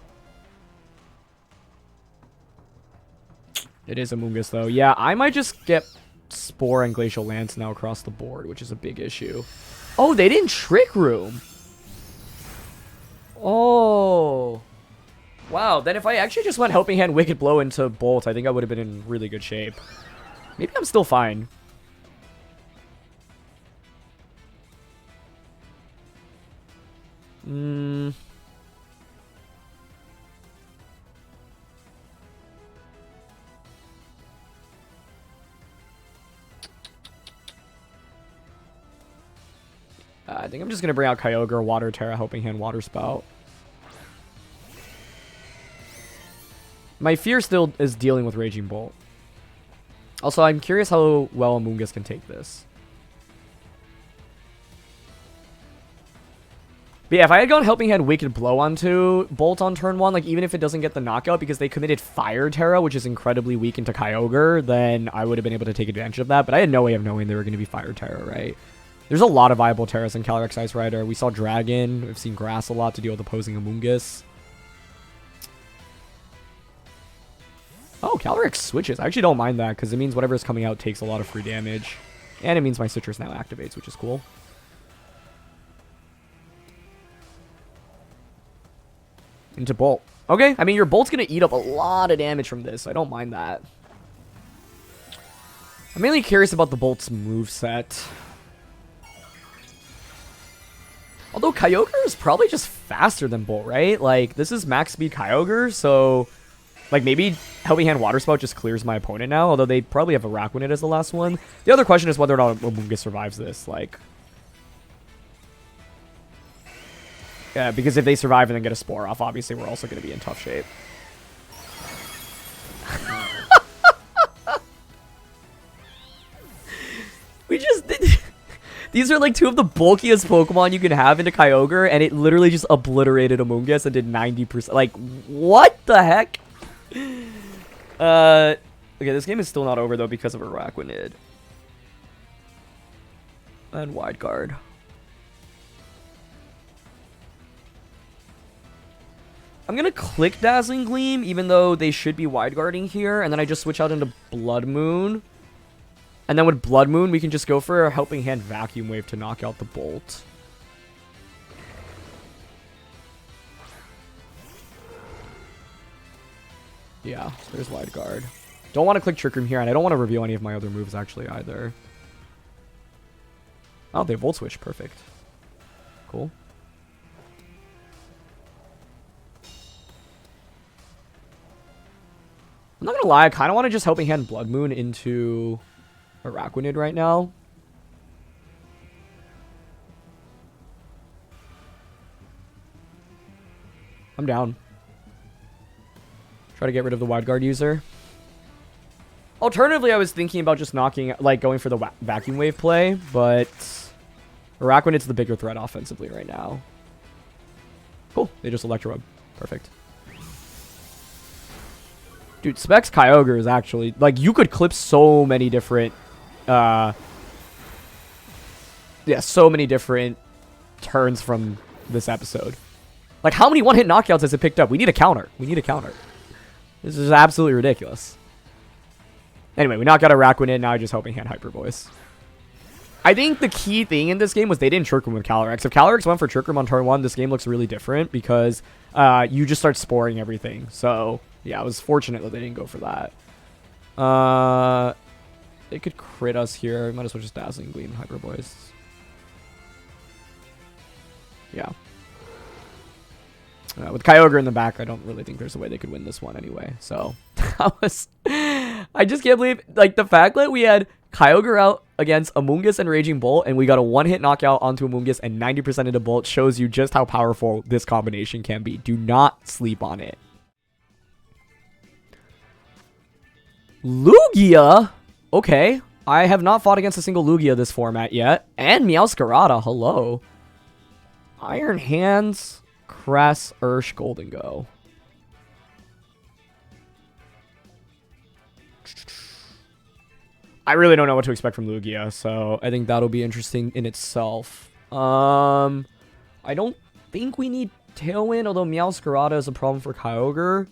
It is Amoonguss, though. Yeah, I might just get Spore and Glacial Lance now across the board, which is a big issue. Oh, they didn't Trick Room. Oh. Wow, then if I actually just went Helping Hand, Wicked Blow into Bolt, I think I would have been in really good shape. Maybe I'm still fine. I think I'm just going to bring out Kyogre, Water Tera, Helping Hand, Water Spout. My fear still is dealing with Raging Bolt. Also, I'm curious how well Amoonguss can take this. But yeah, if I had gone Helping Hand, Wicked Blow onto Bolt on turn 1, like even if it doesn't get the knockout because they committed Fire Tera, which is incredibly weak into Kyogre, then I would have been able to take advantage of that. But I had no way of knowing they were going to be Fire Tera, right? There's a lot of viable Teras in Calyrex Ice Rider. We saw Dragon. We've seen Grass a lot to deal with opposing Amoonguss. Oh, Calyrex switches. I actually don't mind that because it means whatever is coming out takes a lot of free damage. And it means my Citrus now activates, which is cool. Into Bolt. Okay, I mean, your Bolt's going to eat up a lot of damage from this. I don't mind that. I'm mainly curious about the Bolt's moveset. Although Kyogre is probably just faster than Bolt, right? Like, this is max speed Kyogre, so... Like, maybe Helping Hand Water Spout just clears my opponent now, although they probably have Araquanid as the last one. The other question is whether or not Amoonguss survives this, like... Yeah, because if they survive and then get a Spore off, obviously we're also going to be in tough shape. These are like two of the bulkiest Pokemon you can have into Kyogre, and it literally just obliterated Amoonguss and did 90%. Like, what the heck? Okay, this game is still not over, though, because of Araquanid. And Wide Guard. I'm going to click Dazzling Gleam, even though they should be Wide Guarding here, and then I just switch out into Blood Moon. And then with Blood Moon, we can just go for a Helping Hand Vacuum Wave to knock out the Bolt. Yeah, so there's Wide Guard. Don't want to click Trick Room here, and I don't want to reveal any of my other moves, actually, either. Oh, they Volt Switch. Perfect. Cool. I'm not going to lie, I kind of want to just Helping Hand Blood Moon into Araquanid right now. I'm down. Try to get rid of the Wide Guard user. Alternatively, I was thinking about just knocking, like, going for the Vacuum Wave play, but Araquanid's the bigger threat offensively right now. Cool. They just Electroweb. Perfect. Dude, Specs Kyogre is actually, like, you could clip so many different, yeah, so many different turns from this episode. Like, how many one-hit knockouts has it picked up? We need a counter. We need a counter. This is absolutely ridiculous. Anyway, we knock out Araquanid, now I just Helping Hand Hyper Voice. I think the key thing in this game was they didn't Trick Room with Calyrex. If Calyrex went for Trick Room on turn 1, this game looks really different because you just start sporing everything. So, yeah, I was fortunate that they didn't go for that. They could crit us here. Might as well just Dazzling Gleam Hyper Voice. Yeah. With Kyogre in the back, I don't really think there's a way they could win this one anyway. So, I just can't believe, like, the fact that we had Kyogre out against Amoonguss and Raging Bolt, and we got a one-hit knockout onto Amoonguss and 90% into Bolt shows you just how powerful this combination can be. Do not sleep on it. Lugia? Okay. I have not fought against a single Lugia this format yet. And Meowscarada, hello. Iron Hands, Cress, Ursh, Golden Go. I really don't know what to expect from Lugia, so I think that'll be interesting in itself. I don't think we need Tailwind, although Meowscarada is a problem for Kyogre.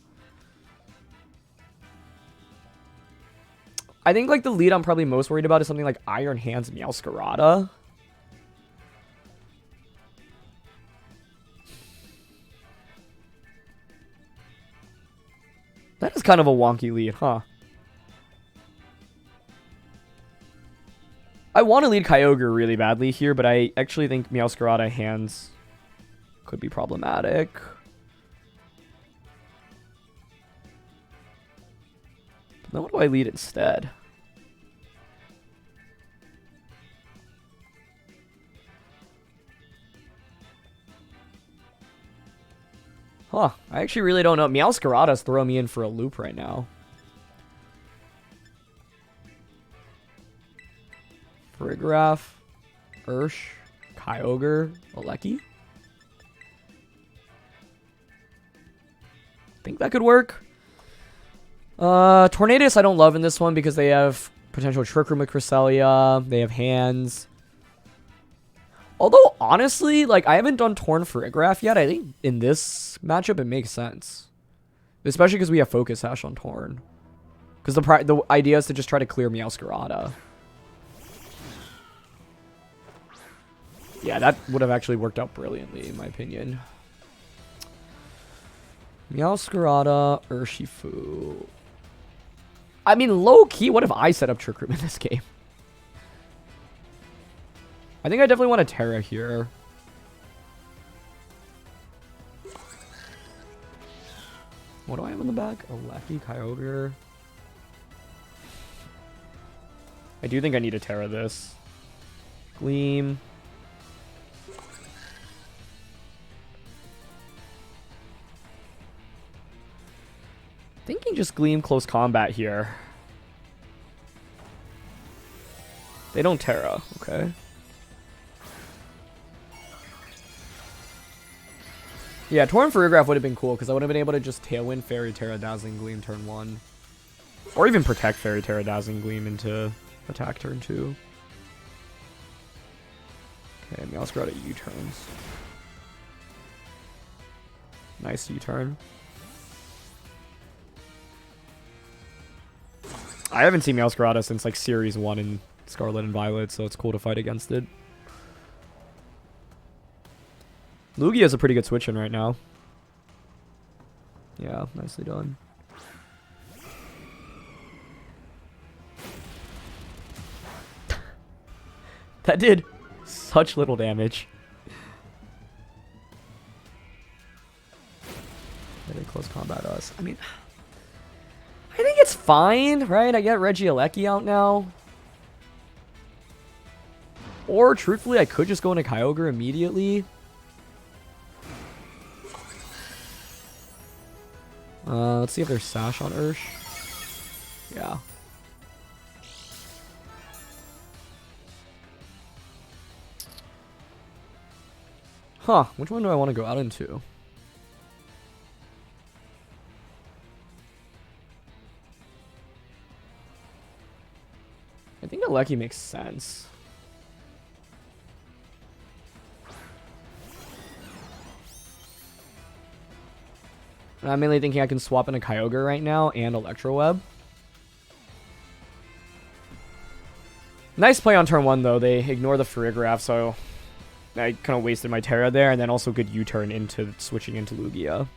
I think, like, the lead I'm probably most worried about is something like Iron Hands Meowscarada. That is kind of a wonky lead, huh? I want to lead Kyogre really badly here, but I actually think Meowscarada hands could be problematic. But then what do I lead instead? Huh, I actually really don't know. Meowscarada's throwing me in for a loop right now. Farigiraf, Ursh, Kyogre, Regieleki. Think that could work. Tornadus I don't love in this one because they have potential Trick Room with Cresselia. They have hands. Although, honestly, like, I haven't done Torn Farigiraf yet. I think in this matchup it makes sense. Especially because we have Focus Sash on Torn. Because the idea is to just try to clear Meowscarada. Yeah, that would have actually worked out brilliantly, in my opinion. Meowscarada, Urshifu. I mean, low-key, what if I set up Trick Room in this game? I think I definitely want a Tera here. What do I have in the back? Regieleki, Kyogre. I do think I need a Tera this. Gleam. Thinking just Gleam close combat here. They don't Tera, okay. Yeah, Torn Farigiraf would have been cool because I would have been able to just Tailwind Fairy Tera Dazzling Gleam turn 1. Or even Protect Fairy Tera Dazzling Gleam into attack turn 2. Okay, Meowscarada U-turns. Nice U-turn. I haven't seen Meowscarada since like Series 1 in Scarlet and Violet, so it's cool to fight against it. Lugia is a pretty good switch in right now. Yeah, nicely done. That did such little damage. They close combat us. I mean, I think it's fine, right? I get Regieleki out now. Or, truthfully, I could just go into Kyogre immediately. Let's see if there's Sash on Ursh. Yeah. Huh, which one do I want to go out into? I think Aleki makes sense. I'm mainly thinking I can swap in a Kyogre right now and Electroweb. Nice play on turn 1, though. They ignore the Farigiraf, so I kind of wasted my Tera there, and then also good U-turn into switching into Lugia.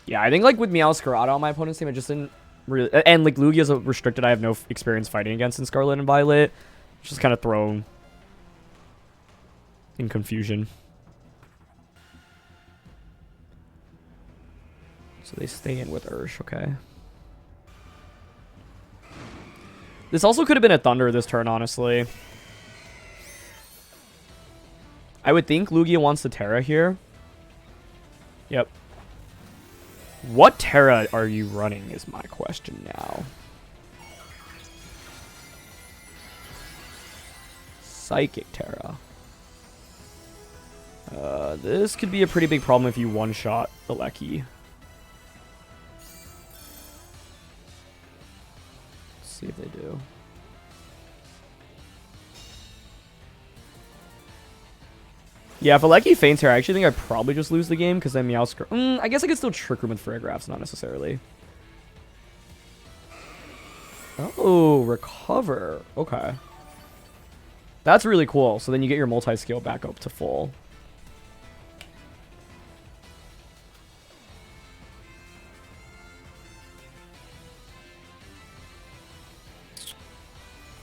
Yeah, I think like with Meowscarada on my opponent's team, I just didn't really... And like Lugia's a restricted I have no experience fighting against in Scarlet and Violet. Just kind of thrown in confusion. So they stay in with Ursh, okay. This also could have been a Thunder this turn, honestly. I would think Lugia wants the Tera here. Yep. What Tera are you running is my question now. Psychic Tera. This could be a pretty big problem if you one-shot Aleki. Let's see if they do. Yeah, if Aleki faints here, I actually think I'd probably just lose the game because then Meowscarada... I guess I could still Trick Room with Farigirafs, not necessarily. Oh, recover. Okay. That's really cool. So then you get your multi-scale back up to full.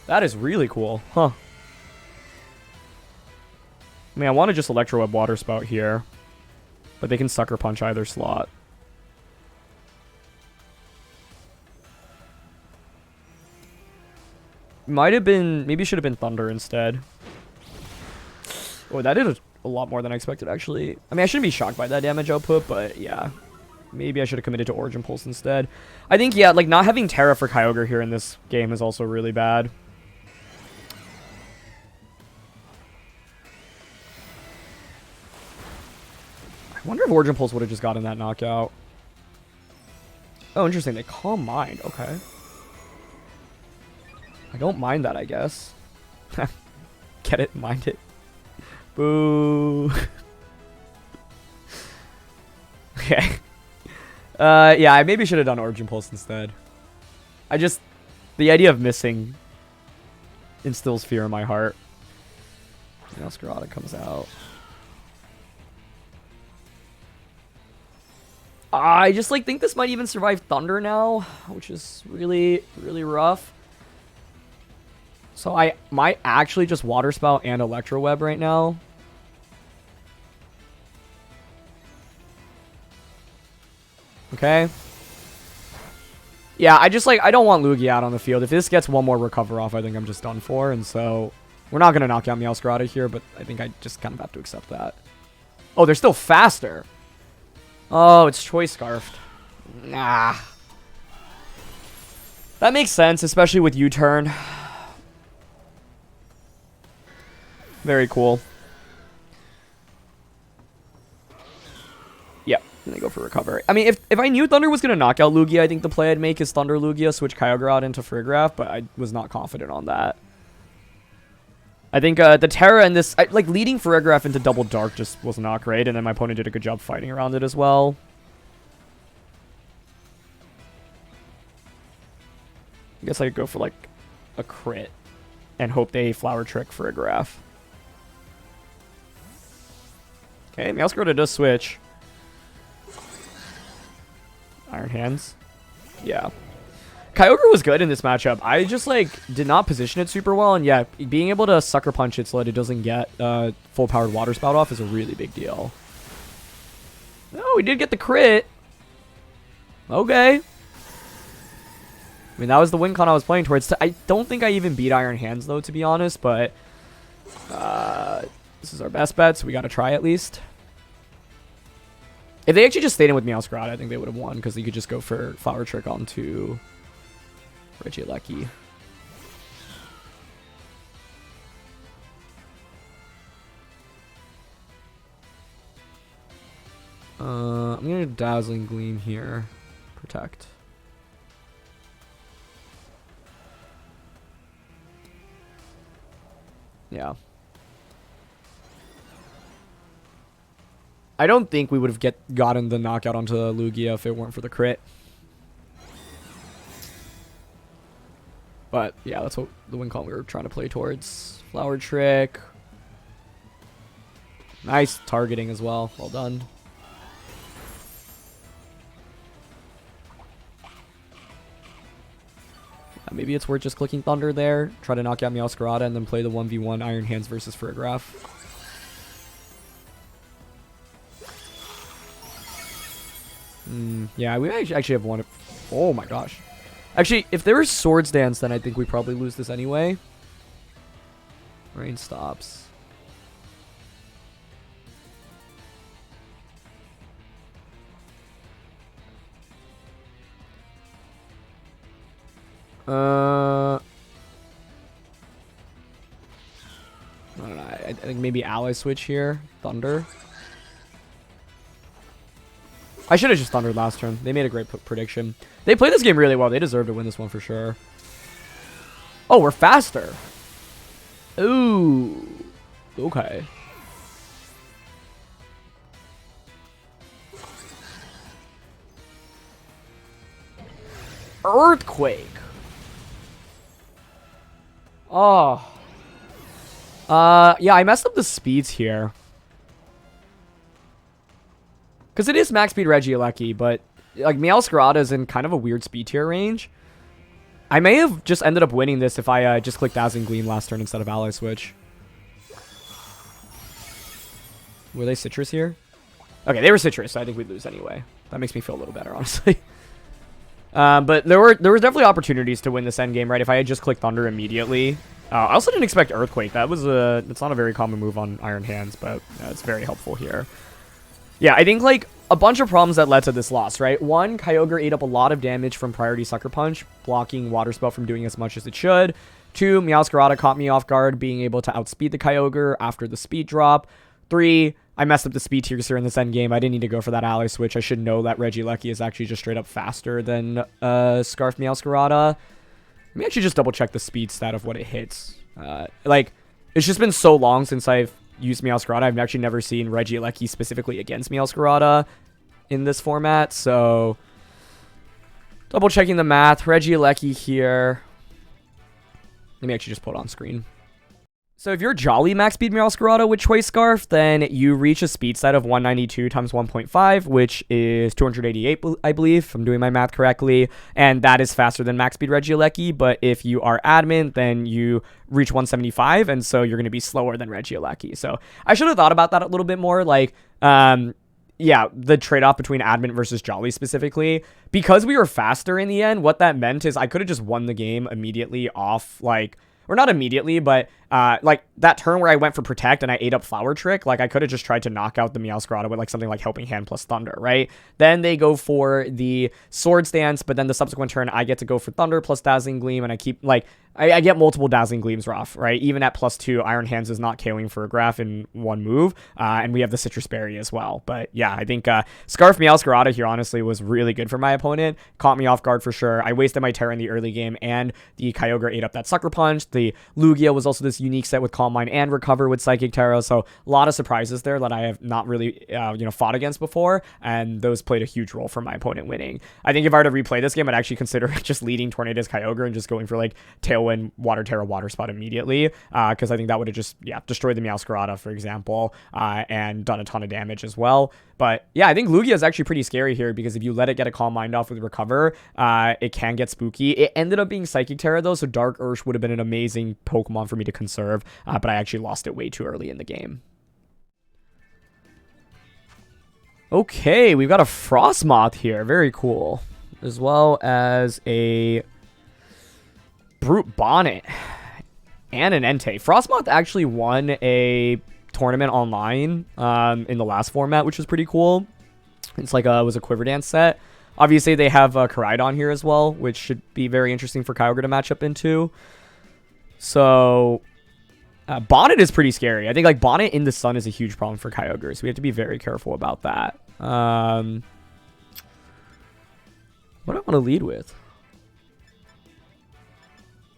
That is really cool. Huh. I mean, I want to just Electroweb Water Spout here. But they can Sucker Punch either slot. Might have been... Maybe should have been Thunder instead. Oh, that did a lot more than I expected, actually. I mean, I shouldn't be shocked by that damage output, but yeah. Maybe I should have committed to Origin Pulse instead. I think, yeah, like, not having Tera for Kyogre here in this game is also really bad. I wonder if Origin Pulse would have just gotten that knockout. Oh, interesting. They Calm Mind. Okay. I don't mind that, I guess. Get it? Mind it. Boo. Okay. Yeah, I maybe should have done Origin Pulse instead. I just... The idea of missing instills fear in my heart. Meowscarada comes out. I just like think this might even survive Thunder now, which is really, really rough. So I might actually just Water Spout and Electroweb right now. Okay. Yeah, I just like, I don't want Lugia out on the field. If this gets one more recover off, I think I'm just done for. And so we're not going to knock out Meowscarada here, but I think I just kind of have to accept that. Oh, they're still faster. Oh, it's Choice Scarfed. Nah. That makes sense, especially with U-turn. Very cool. Yep. And they go for recover. I mean, if I knew Thunder was going to knock out Lugia, I think the play I'd make is Thunder Lugia, switch Kyogre out into Farigiraf, but I was not confident on that. I think the Tera and this, like, leading Farigiraf into Double Dark just was not great, and then my opponent did a good job fighting around it as well. I guess I could go for, like, a crit and hope they Flower Trick Farigiraf. Okay, Meowscarada does switch. Iron Hands. Yeah. Kyogre was good in this matchup. I just, like, did not position it super well. And, yeah, being able to Sucker Punch it so that it doesn't get full-powered Water Spout off is a really big deal. Oh, we did get the crit. Okay. I mean, that was the win con I was playing towards. I don't think I even beat Iron Hands, though, to be honest. But this is our best bet, so we got to try at least. If they actually just stayed in with Meowscarada, I think they would have won, because you could just go for Flower Trick onto Regieleki. I'm going to Dazzling Gleam here. Protect. Yeah. I don't think we would have gotten the knockout onto Lugia if it weren't for the crit. But, yeah, that's what the win con we were trying to play towards. Flower Trick. Nice targeting as well. Well done. Maybe it's worth just clicking Thunder there. Try to knock out Meowscarada and then play the 1v1 Iron Hands versus Farigiraf. Yeah, we actually have one. Oh my gosh. Actually, if there was Swords Dance, then I think we probably lose this anyway. Rain stops. I don't know. I think maybe Ally Switch here. Thunder. I should have just Thundered last turn. They made a great prediction. They played this game really well. They deserve to win this one for sure. Oh, we're faster. Ooh. Okay. Earthquake. Oh. Yeah, I messed up the speeds here. Because it is max speed Regieleki, but like Meowscarada is in kind of a weird speed tier range. I may have just ended up winning this if I just clicked Dazzling Gleam last turn instead of Ally Switch. Were they Citrus here? Okay, they were Citrus, so I think we'd lose anyway. That makes me feel a little better, honestly. But there was definitely opportunities to win this endgame, right? If I had just clicked Thunder immediately. I also didn't expect Earthquake. That's not a very common move on Iron Hands, but it's very helpful here. Yeah, I think, like, a bunch of problems that led to this loss, right? One, Kyogre ate up a lot of damage from Priority Sucker Punch, blocking Water Spout from doing as much as it should. Two, Meowscarada caught me off guard, being able to outspeed the Kyogre after the speed drop. Three, I messed up the speed tiers here in this endgame. I didn't need to go for that Ally Switch. I should know that Regieleki is actually just straight up faster than Scarf Meowscarada. Let me actually just double check the speed stat of what it hits. Like, it's just been so long since I've used Meowscarada. I've actually never seen Regieleki specifically against Meowscarada in this format, so double checking the math. Regieleki here. Let me actually just put it on screen. So if you're Jolly max speed Meowscarada with Choice Scarf, then you reach a speed stat of 192 times 1.5, which is 288, I believe, if I'm doing my math correctly. And that is faster than max speed Regieleki. But if you are admin, then you reach 175, and so you're going to be slower than Regieleki. So I should have thought about that a little bit more. Like, yeah, the trade-off between admin versus Jolly specifically. Because we were faster in the end, what that meant is I could have just won the game immediately off, like, or not immediately, but like that turn where I went for Protect and I ate up Flower Trick, like I could have just tried to knock out the Meowscarada with like something like Helping Hand plus Thunder, right? Then they go for the Swords Dance, but then the subsequent turn I get to go for Thunder plus Dazzling Gleam, and I keep like I get multiple Dazzling Gleams off, right? Even at +2, Iron Hands is not KOing for a Graph in one move, and we have the Citrus Berry as well. But yeah, I think Scarf Meowscarada here honestly was really good for my opponent. Caught me off guard for sure. I wasted my Tera in the early game, and the Kyogre ate up that Sucker Punch. The Lugia was also this unique set with Calm Mind and Recover with Psychic Tera, so a lot of surprises there that I have not really fought against before, and those played a huge role for my opponent winning. I think if I were to replay this game, I'd actually consider just leading Tornadus Kyogre and just going for like Tailwind Water Tera Water Spot immediately, because I think that would have just destroyed the Meowscarada, for example, and done a ton of damage as well. But yeah, I think Lugia is actually pretty scary here, because if you let it get a Calm Mind off with Recover, it can get spooky. It ended up being Psychic Tera though, so Dark Ursh would have been an amazing Pokemon for me to conserve, but I actually lost it way too early in the game. Okay, we've got a Frostmoth here, very cool, as well as a Brute Bonnet and an Entei. Frostmoth actually won a tournament online in the last format, which was pretty cool. It's like it was a Quiver Dance set. Obviously, they have Koraidon here as well, which should be very interesting for Kyogre to match up into. So, Bonnet is pretty scary. I think like Bonnet in the sun is a huge problem for Kyogre, so we have to be very careful about that. What do I want to lead with?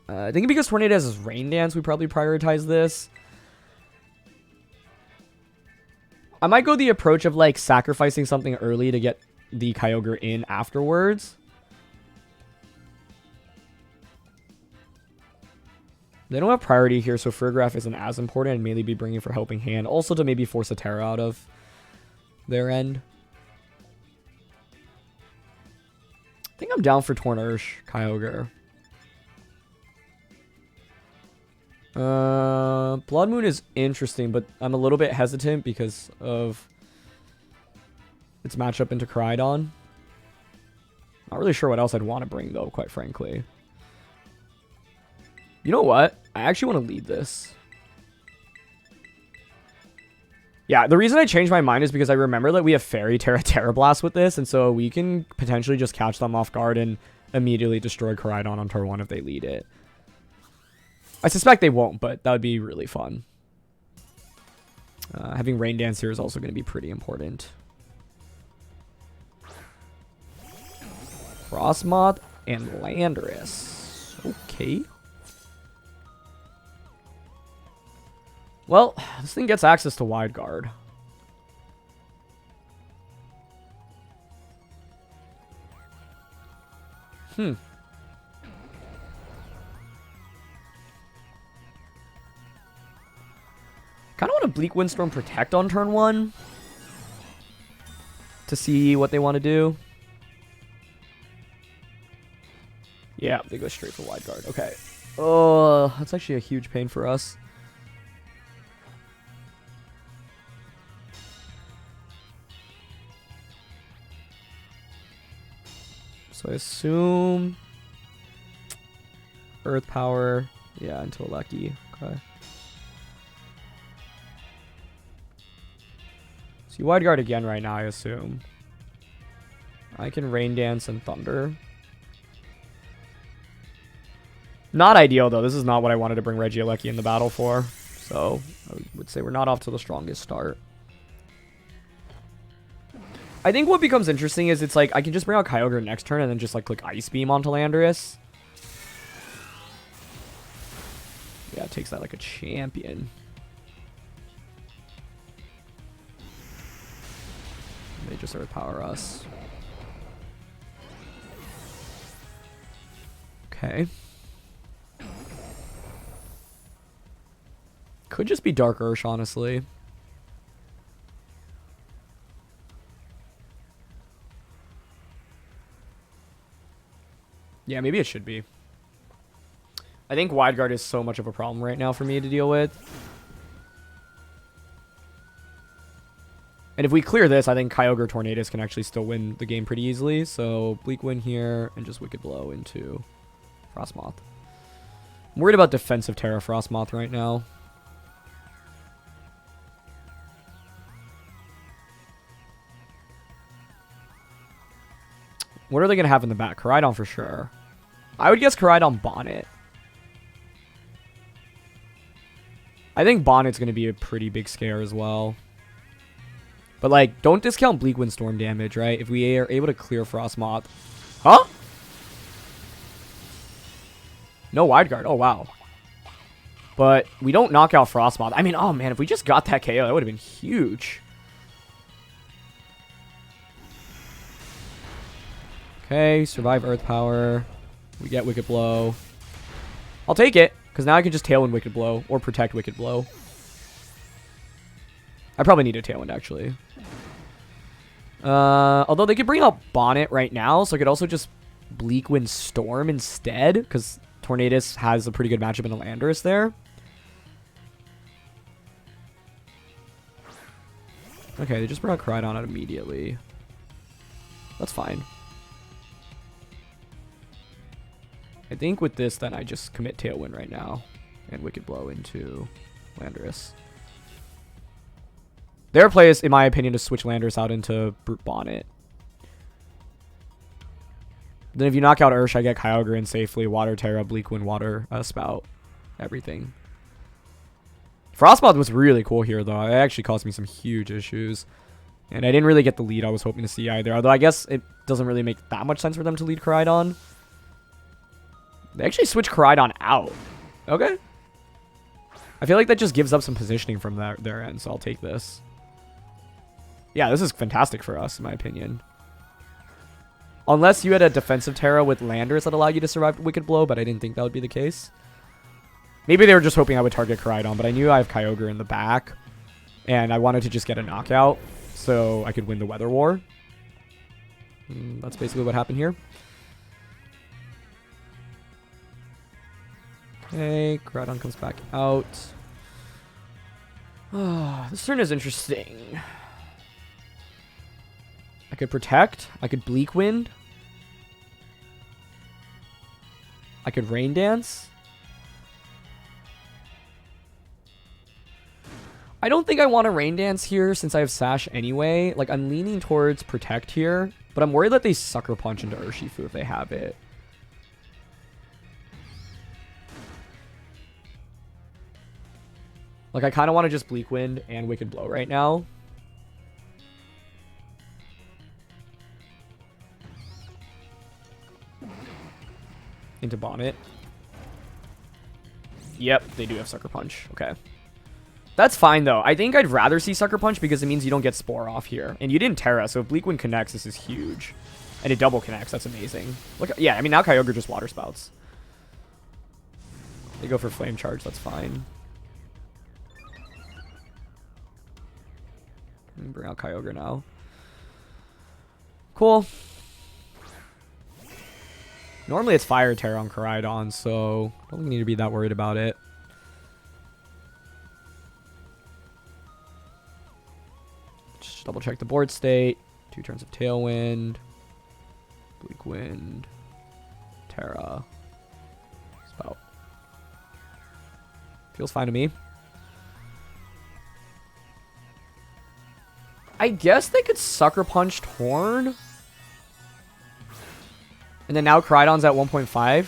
I think because Tornadus has Rain Dance, we probably prioritize this. I might go the approach of like sacrificing something early to get the Kyogre in afterwards. They don't have priority here, so Farigiraf isn't as important, and mainly be bringing for Helping Hand. Also to maybe force a Tera out of their end. I think I'm down for Tornursh Kyogre. Blood Moon is interesting, but I'm a little bit hesitant because of its matchup into Koraidon. Not really sure what else I'd want to bring, though, quite frankly. You know what? I actually want to lead this. Yeah, the reason I changed my mind is because I remember that we have Fairy Tera Blast with this, and so we can potentially just catch them off guard and immediately destroy Koraidon on turn 1 if they lead it. I suspect they won't, but that would be really fun. Having Rain Dance here is also going to be pretty important. Frostmoth and Landorus. Okay. Well, this thing gets access to Wide Guard. Kind of want to Bleak Windstorm Protect on turn 1 to see what they want to do. Yeah, they go straight for Wide Guard. Okay. Oh, that's actually a huge pain for us. So I assume Earth Power. Yeah, into a Lucky. Okay. So you Wide Guard again right now, I assume. I can Rain Dance and Thunder. Not ideal, though. This is not what I wanted to bring Regieleki in the battle for. So I would say we're not off to the strongest start. I think what becomes interesting is it's like I can just bring out Kyogre next turn and then just like click Ice Beam onto Landorus. Yeah, it takes that like a champion. They just Earth Power us. Okay. Could just be Dark Ursh, honestly. Yeah, maybe it should be. I think Wide Guard is so much of a problem right now for me to deal with. And if we clear this, I think Kyogre Tornadus can actually still win the game pretty easily. So Bleak Wind here and just Wicked Blow into Frostmoth. I'm worried about defensive Tera Frostmoth right now. What are they going to have in the back? Koraidon for sure. I would guess Koraidon Bonnet. I think Bonnet's going to be a pretty big scare as well. But, like, don't discount Bleak Windstorm damage, right? If we are able to clear Frostmoth. Huh? No Wide Guard. Oh, wow. But we don't knock out Frostmoth. I mean, oh, man, if we just got that KO, that would have been huge. Okay, survive Earth Power. We get Wicked Blow. I'll take it, because now I can just Tailwind Wicked Blow, or protect Wicked Blow. I probably need a Tailwind, actually. Although they could bring out Bonnet right now, so I could also just Bleak Wind Storm instead, because Tornadus has a pretty good matchup in a Landorus there. Okay, they just brought Koraidon out immediately. That's fine. I think with this, then I just commit Tailwind right now. And Wicked Blow into Landorus. Their play is, in my opinion, to switch Landorus out into Brute Bonnet. Then if you knock out Ursh, I get Kyogre in safely. Water Tera, Bleak Wind, Water Spout. Everything. Frostmoth was really cool here, though. It actually caused me some huge issues. And I didn't really get the lead I was hoping to see either. Although I guess it doesn't really make that much sense for them to lead Koraidon. They actually switched Koraidon out. Okay. I feel like that just gives up some positioning from their end, so I'll take this. Yeah, this is fantastic for us, in my opinion. Unless you had a defensive Tera with Landorus that allowed you to survive Wicked Blow, but I didn't think that would be the case. Maybe they were just hoping I would target Koraidon, but I knew I have Kyogre in the back. And I wanted to just get a knockout so I could win the Weather War. That's basically what happened here. Okay, Koraidon comes back out. This turn is interesting. I could protect. I could Bleak Wind. I could Rain Dance. I don't think I want to Rain Dance here since I have Sash anyway. Like, I'm leaning towards Protect here, but I'm worried that they Sucker Punch into Urshifu if they have it. Like, I kind of want to just Bleak Wind and Wicked Blow right now. Into Bonnet. Yep, they do have Sucker Punch. Okay. That's fine, though. I think I'd rather see Sucker Punch because it means you don't get Spore off here. And you didn't Tera, so if Bleak Wind connects, this is huge. And it double connects. That's amazing. Look, yeah, I mean, now Kyogre just Water Spouts. They go for Flame Charge. That's fine. Bring out Kyogre now. Cool. Normally it's Fire Tera on Koraidon, so I don't think we need to be that worried about it. Just double check the board state. 2 turns of Tailwind. Bleak Wind. Tera. Spout. Feels fine to me. I guess they could Sucker Punch Torn. And then now Koraidon's at 1.5.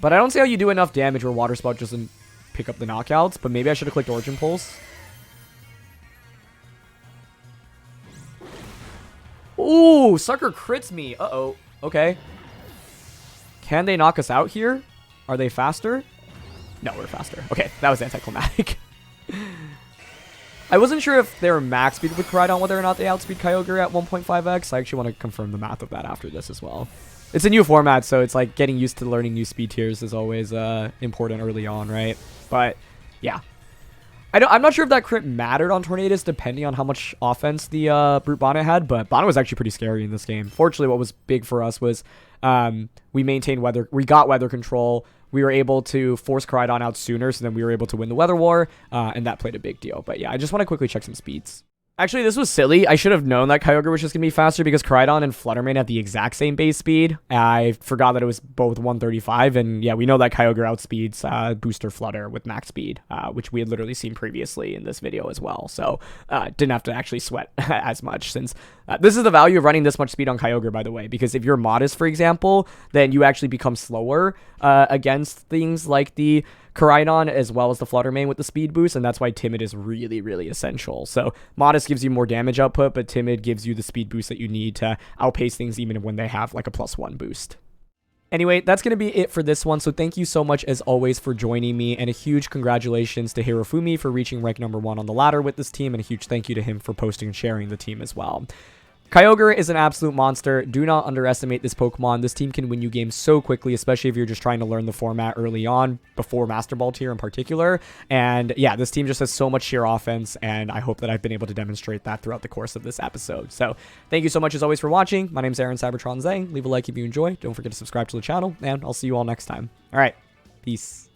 But I don't see how you do enough damage where Water Spout doesn't pick up the knockouts. But maybe I should have clicked Origin Pulse. Ooh, Sucker crits me. Uh-oh. Okay. Can they knock us out here? Are they faster? No, we're faster. Okay, that was anticlimactic. I wasn't sure if they were max speed with Koraidon, whether or not they outspeed Kyogre at 1.5x. I actually want to confirm the math of that after this as well. It's a new format, so it's like getting used to learning new speed tiers is always important early on, right? But yeah. I'm not sure if that crit mattered on Tornadus, depending on how much offense the Brute Bonnet had, but Bonnet was actually pretty scary in this game. Fortunately, what was big for us was we maintained weather. We got weather control. We were able to force Koraidon out sooner, so then we were able to win the Weather War, and that played a big deal. But yeah, I just want to quickly check some speeds. Actually, this was silly. I should have known that Kyogre was just going to be faster because Koraidon and Fluttermane have the exact same base speed. I forgot that it was both 135, and yeah, we know that Kyogre outspeeds Booster Flutter with max speed, which we had literally seen previously in this video as well. So didn't have to actually sweat as much, since this is the value of running this much speed on Kyogre, by the way, because if you're modest, for example, then you actually become slower against things like the Koraidon as well as the Fluttermane with the speed boost, and that's why Timid is really, really essential. So Modest gives you more damage output, but Timid gives you the speed boost that you need to outpace things even when they have like a +1 boost. Anyway, that's going to be it for this one, so thank you so much as always for joining me, and a huge congratulations to Hirofumi for reaching rank number 1 on the ladder with this team, and a huge thank you to him for posting and sharing the team as well. Kyogre is an absolute monster. Do not underestimate this Pokemon. This team can win you games so quickly, especially if you're just trying to learn the format early on, before Master Ball tier in particular. And yeah, this team just has so much sheer offense, and I hope that I've been able to demonstrate that throughout the course of this episode. So thank you so much as always for watching. My name's Aaron CybertronZang. Leave a like if you enjoy. Don't forget to subscribe to the channel, and I'll see you all next time. All right, peace.